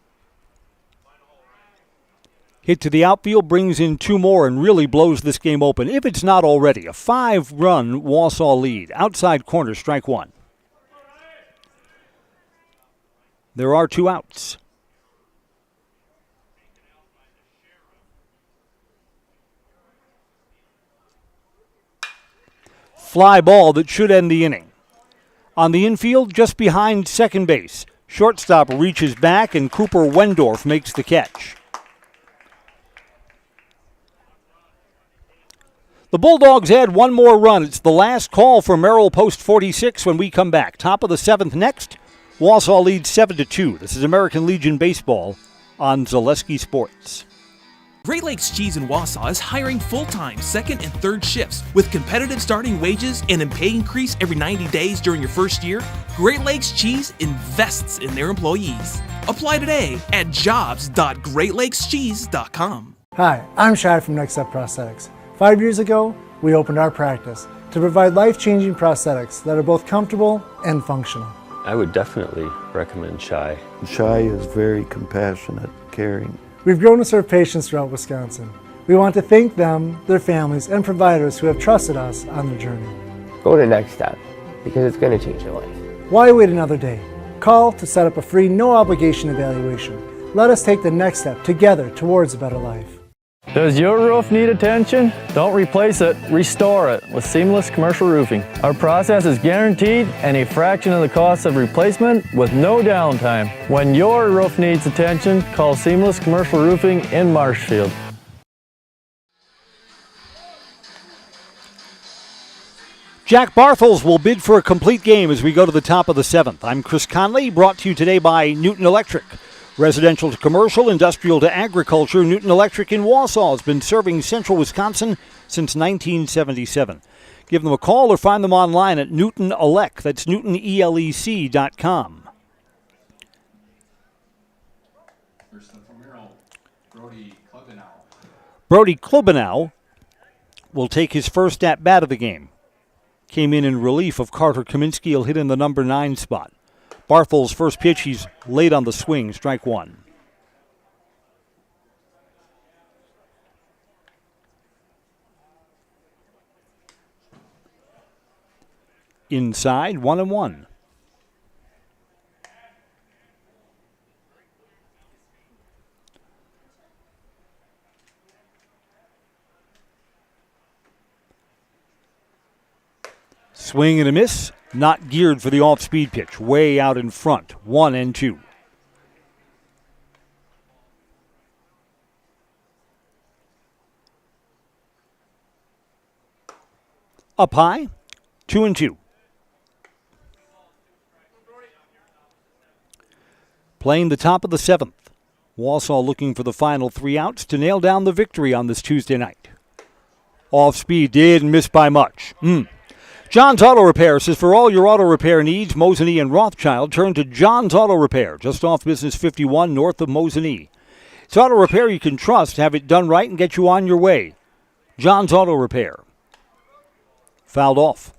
Hit to the outfield, brings in 2 more and really blows this game open, if it's not already. A 5-run Wausau lead. Outside corner, strike 1. There are 2 outs. Fly ball that should end the inning. On the infield, just behind second base. Shortstop reaches back and Cooper Wendorf makes the catch. The Bulldogs add 1 more run. It's the last call for Merrill post 46 when we come back. Top of the 7th next. Wausau leads 7-2. This is American Legion Baseball on Zaleski Sports. Great Lakes Cheese in Wausau is hiring full-time second and third shifts with competitive starting wages and a pay increase every 90 days during your first year. Great Lakes Cheese invests in their employees. Apply today at jobs.greatlakescheese.com. Hi, I'm Shad from Next Step Prosthetics. 5 years ago, we opened our practice to provide life-changing prosthetics that are both comfortable and functional. I would definitely recommend Shai. Shai is very compassionate, caring. We've grown to serve patients throughout Wisconsin. We want to thank them, their families, and providers who have trusted us on their journey. Go to Next Step because it's going to change your life. Why wait another day? Call to set up a free, no-obligation evaluation. Let us take the next step together towards a better life. Does your roof need attention? Don't replace it, restore it with Seamless Commercial Roofing. Our process is guaranteed and a fraction of the cost of replacement with no downtime. When your roof needs attention, call Seamless Commercial Roofing in Marshfield. Jack Barthels will bid for a complete game as we go to the top of the 7th. I'm Chris Conley, brought to you today by Newton Electric. Residential to commercial, industrial to agriculture, Newton Electric in Wausau has been serving central Wisconsin since 1977. Give them a call or find them online at Newton Elec. That's NewtonELEC.com. Brody Klubenow will take his first at-bat of the game. Came in relief of Carter Kaminsky. He'll hit in the number 9 spot. Barthel's first pitch, he's late on the swing, strike 1. Inside, 1-1. Swing and a miss. Not geared for the off-speed pitch. Way out in front. 1-2. Up high. 2-2. Playing the top of the 7th. Wausau looking for the final 3 outs to nail down the victory on this Tuesday night. Off-speed didn't miss by much. John's Auto Repair says for all your auto repair needs, Mosinee and Rothschild, turn to John's Auto Repair, just off Business 51 north of Mosinee. It's auto repair you can trust, have it done right, and get you on your way. John's Auto Repair. Fouled off.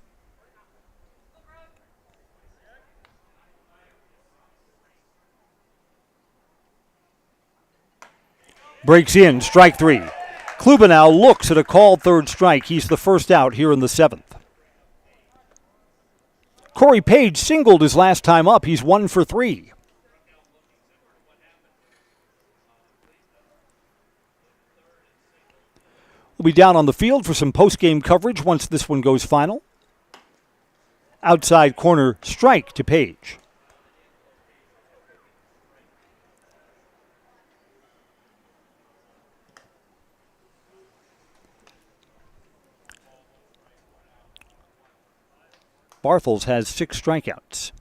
Breaks in, strike 3. Klubenow looks at a called third strike. He's the first out here in the 7th. Corey Page singled his last time up. He's 1 for 3. We'll be down on the field for some post-game coverage once this one goes final. Outside corner strike to Page. Barthels has 6 strikeouts.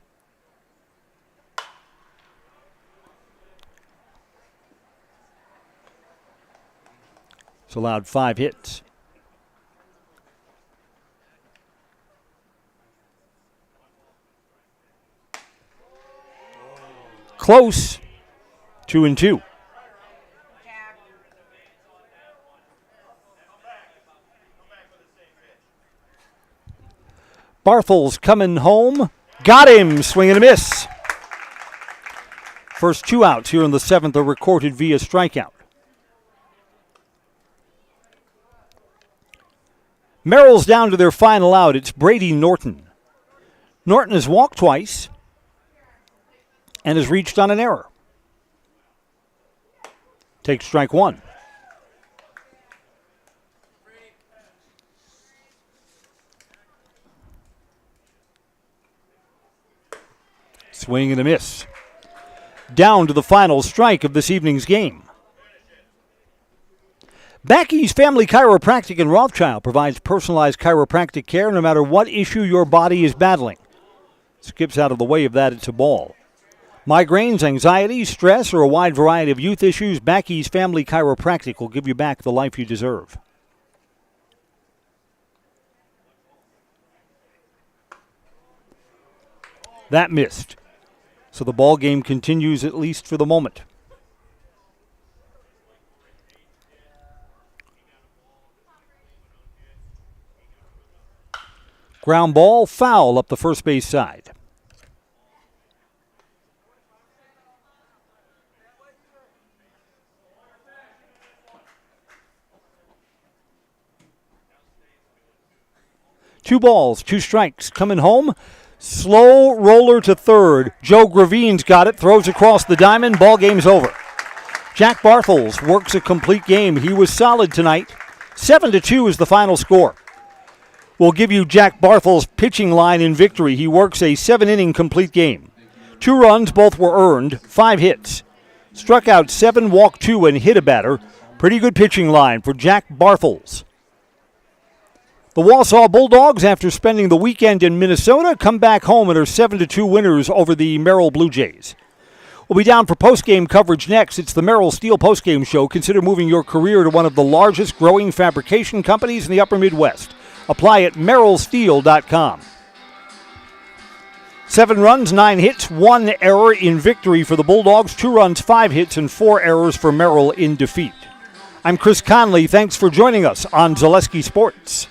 He's allowed 5 hits. Close. 2-2. Bartels coming home. Got him. Swing and a miss. First 2 outs here in the 7th are recorded via strikeout. Merrill's down to their final out. It's Brady Norton. Norton has walked twice and has reached on an error. Takes strike 1. Swing and a miss. Down to the final strike of this evening's game. Backey's Family Chiropractic in Rothschild provides personalized chiropractic care no matter what issue your body is battling. Skips out of the way of that, it's a ball. Migraines, anxiety, stress, or a wide variety of youth issues, Backey's Family Chiropractic will give you back the life you deserve. That missed. So the ball game continues at least for the moment. Ground ball, foul up the first base side. Two balls, 2 strikes. Coming home. Slow roller to third. Joe Gravine's got it. Throws across the diamond. Ball game's over. Jack Bartels works a complete game. He was solid tonight. 7-2 is the final score. We'll give you Jack Bartels' pitching line in victory. He works a 7-inning complete game. 2 runs, both were earned. 5 hits. Struck out 7, walked 2, and hit a batter. Pretty good pitching line for Jack Bartels. The Wausau Bulldogs, after spending the weekend in Minnesota, come back home and are 7-2 winners over the Merrill Blue Jays. We'll be down for postgame coverage next. It's the Merrill Steel postgame show. Consider moving your career to one of the largest growing fabrication companies in the upper Midwest. Apply at merrillsteel.com. 7 runs, 9 hits, 1 error in victory for the Bulldogs. 2 runs, 5 hits, and 4 errors for Merrill in defeat. I'm Chris Conley. Thanks for joining us on Zaleski Sports.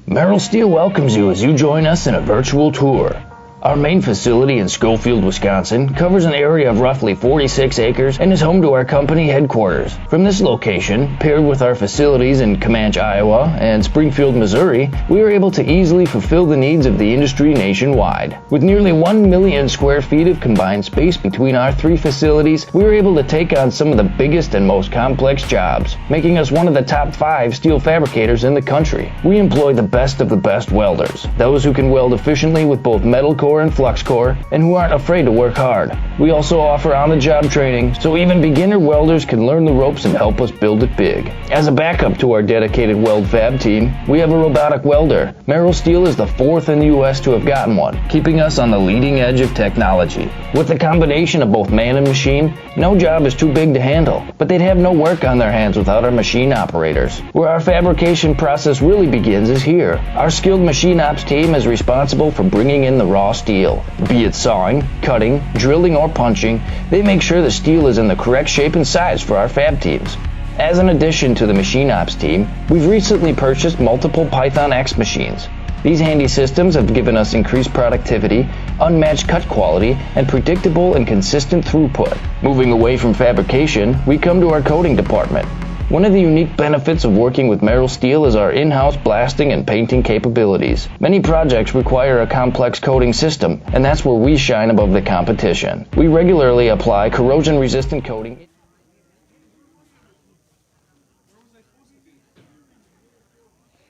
Merrill Steel welcomes you as you join us in a virtual tour. Our main facility in Schofield, Wisconsin covers an area of roughly 46 acres and is home to our company headquarters. From this location, paired with our facilities in Comanche, Iowa and Springfield, Missouri, we are able to easily fulfill the needs of the industry nationwide. With nearly 1 million square feet of combined space between our 3 facilities, we are able to take on some of the biggest and most complex jobs, making us one of the top 5 steel fabricators in the country. We employ the best of the best welders, those who can weld efficiently with both metal core and flux core, and who aren't afraid to work hard. We also offer on-the-job training, so even beginner welders can learn the ropes and help us build it big. As a backup to our dedicated weld fab team, we have a robotic welder. Merrill Steel is the 4th in the U.S. to have gotten one, keeping us on the leading edge of technology. With the combination of both man and machine, no job is too big to handle, but they'd have no work on their hands without our machine operators. Where our fabrication process really begins is here. Our skilled machine ops team is responsible for bringing in the raw steel. Be it sawing, cutting, drilling, or punching, they make sure the steel is in the correct shape and size for our fab teams. As an addition to the machine ops team, we've recently purchased multiple Python X machines. These handy systems have given us increased productivity, unmatched cut quality, and predictable and consistent throughput. Moving away from fabrication, we come to our coating department. One of the unique benefits of working with Merrill Steel is our in-house blasting and painting capabilities. Many projects require a complex coating system, and that's where we shine above the competition. We regularly apply corrosion-resistant coating.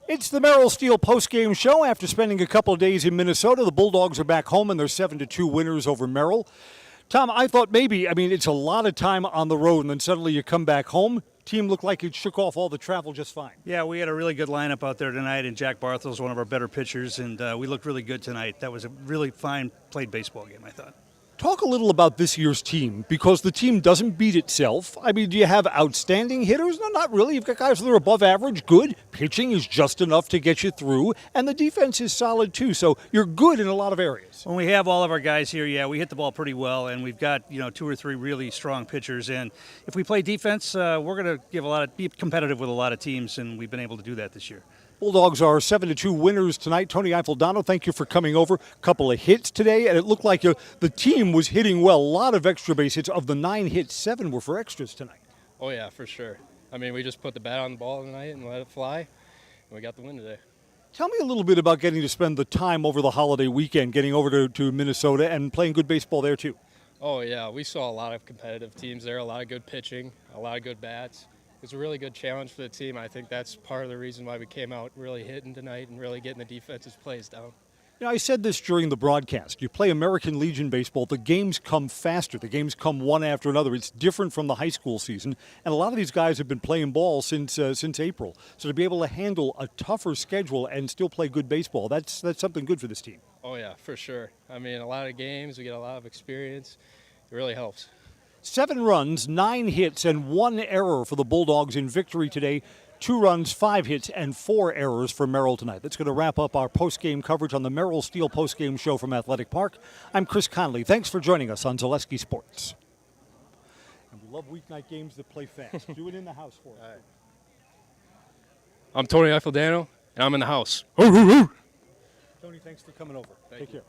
It's the Merrill Steel postgame show. After spending a couple of days in Minnesota, the Bulldogs are back home and they're 7-2 winners over Merrill. Tom, I thought maybe, it's a lot of time on the road and then suddenly you come back home. Team looked like it shook off all the travel just fine. Yeah, we had a really good lineup out there tonight, and Jack Bartels, one of our better pitchers, and we looked really good tonight. That was a really fine played baseball game, I thought. Talk a little about this year's team, because the team doesn't beat itself. Do you have outstanding hitters? No, not really. You've got guys that are above average, good. Pitching is just enough to get you through, and the defense is solid too, so you're good in a lot of areas. When we have all of our guys here, yeah, we hit the ball pretty well, and we've got 2 or 3 really strong pitchers, and if we play defense, we're going to be competitive with a lot of teams, and we've been able to do that this year. Bulldogs are 7-2 winners tonight. Tony Eiffeldano, thank you for coming over. Couple of hits today, and it looked like the team was hitting well. A lot of extra base hits. Of the 9 hits, 7 were for extras tonight. Oh, yeah, for sure. I mean, we just put the bat on the ball tonight and let it fly, and we got the win today. Tell me a little bit about getting to spend the time over the holiday weekend, getting over to Minnesota and playing good baseball there, too. Oh, yeah, we saw a lot of competitive teams there, a lot of good pitching, a lot of good bats. It was a really good challenge for the team. I think that's part of the reason why we came out really hitting tonight and really getting the defensive plays down. You know, I said this during the broadcast. You play American Legion baseball, the games come faster. The games come one after another. It's different from the high school season. And a lot of these guys have been playing ball since April. So to be able to handle a tougher schedule and still play good baseball, that's something good for this team. Oh, yeah, for sure. I mean, a lot of games, we get a lot of experience. It really helps. 7 runs, 9 hits, and 1 error for the Bulldogs in victory today. 2 runs, 5 hits, and 4 errors for Merrill tonight. That's going to wrap up our post-game coverage on the Merrill Steel post-game show from Athletic Park. I'm Chris Conley. Thanks for joining us on Zaleski Sports. And we love weeknight games that play fast. Do it in the house for us. All right. I'm Tony Eiffeldano, and I'm in the house. Tony, thanks for coming over. Take care.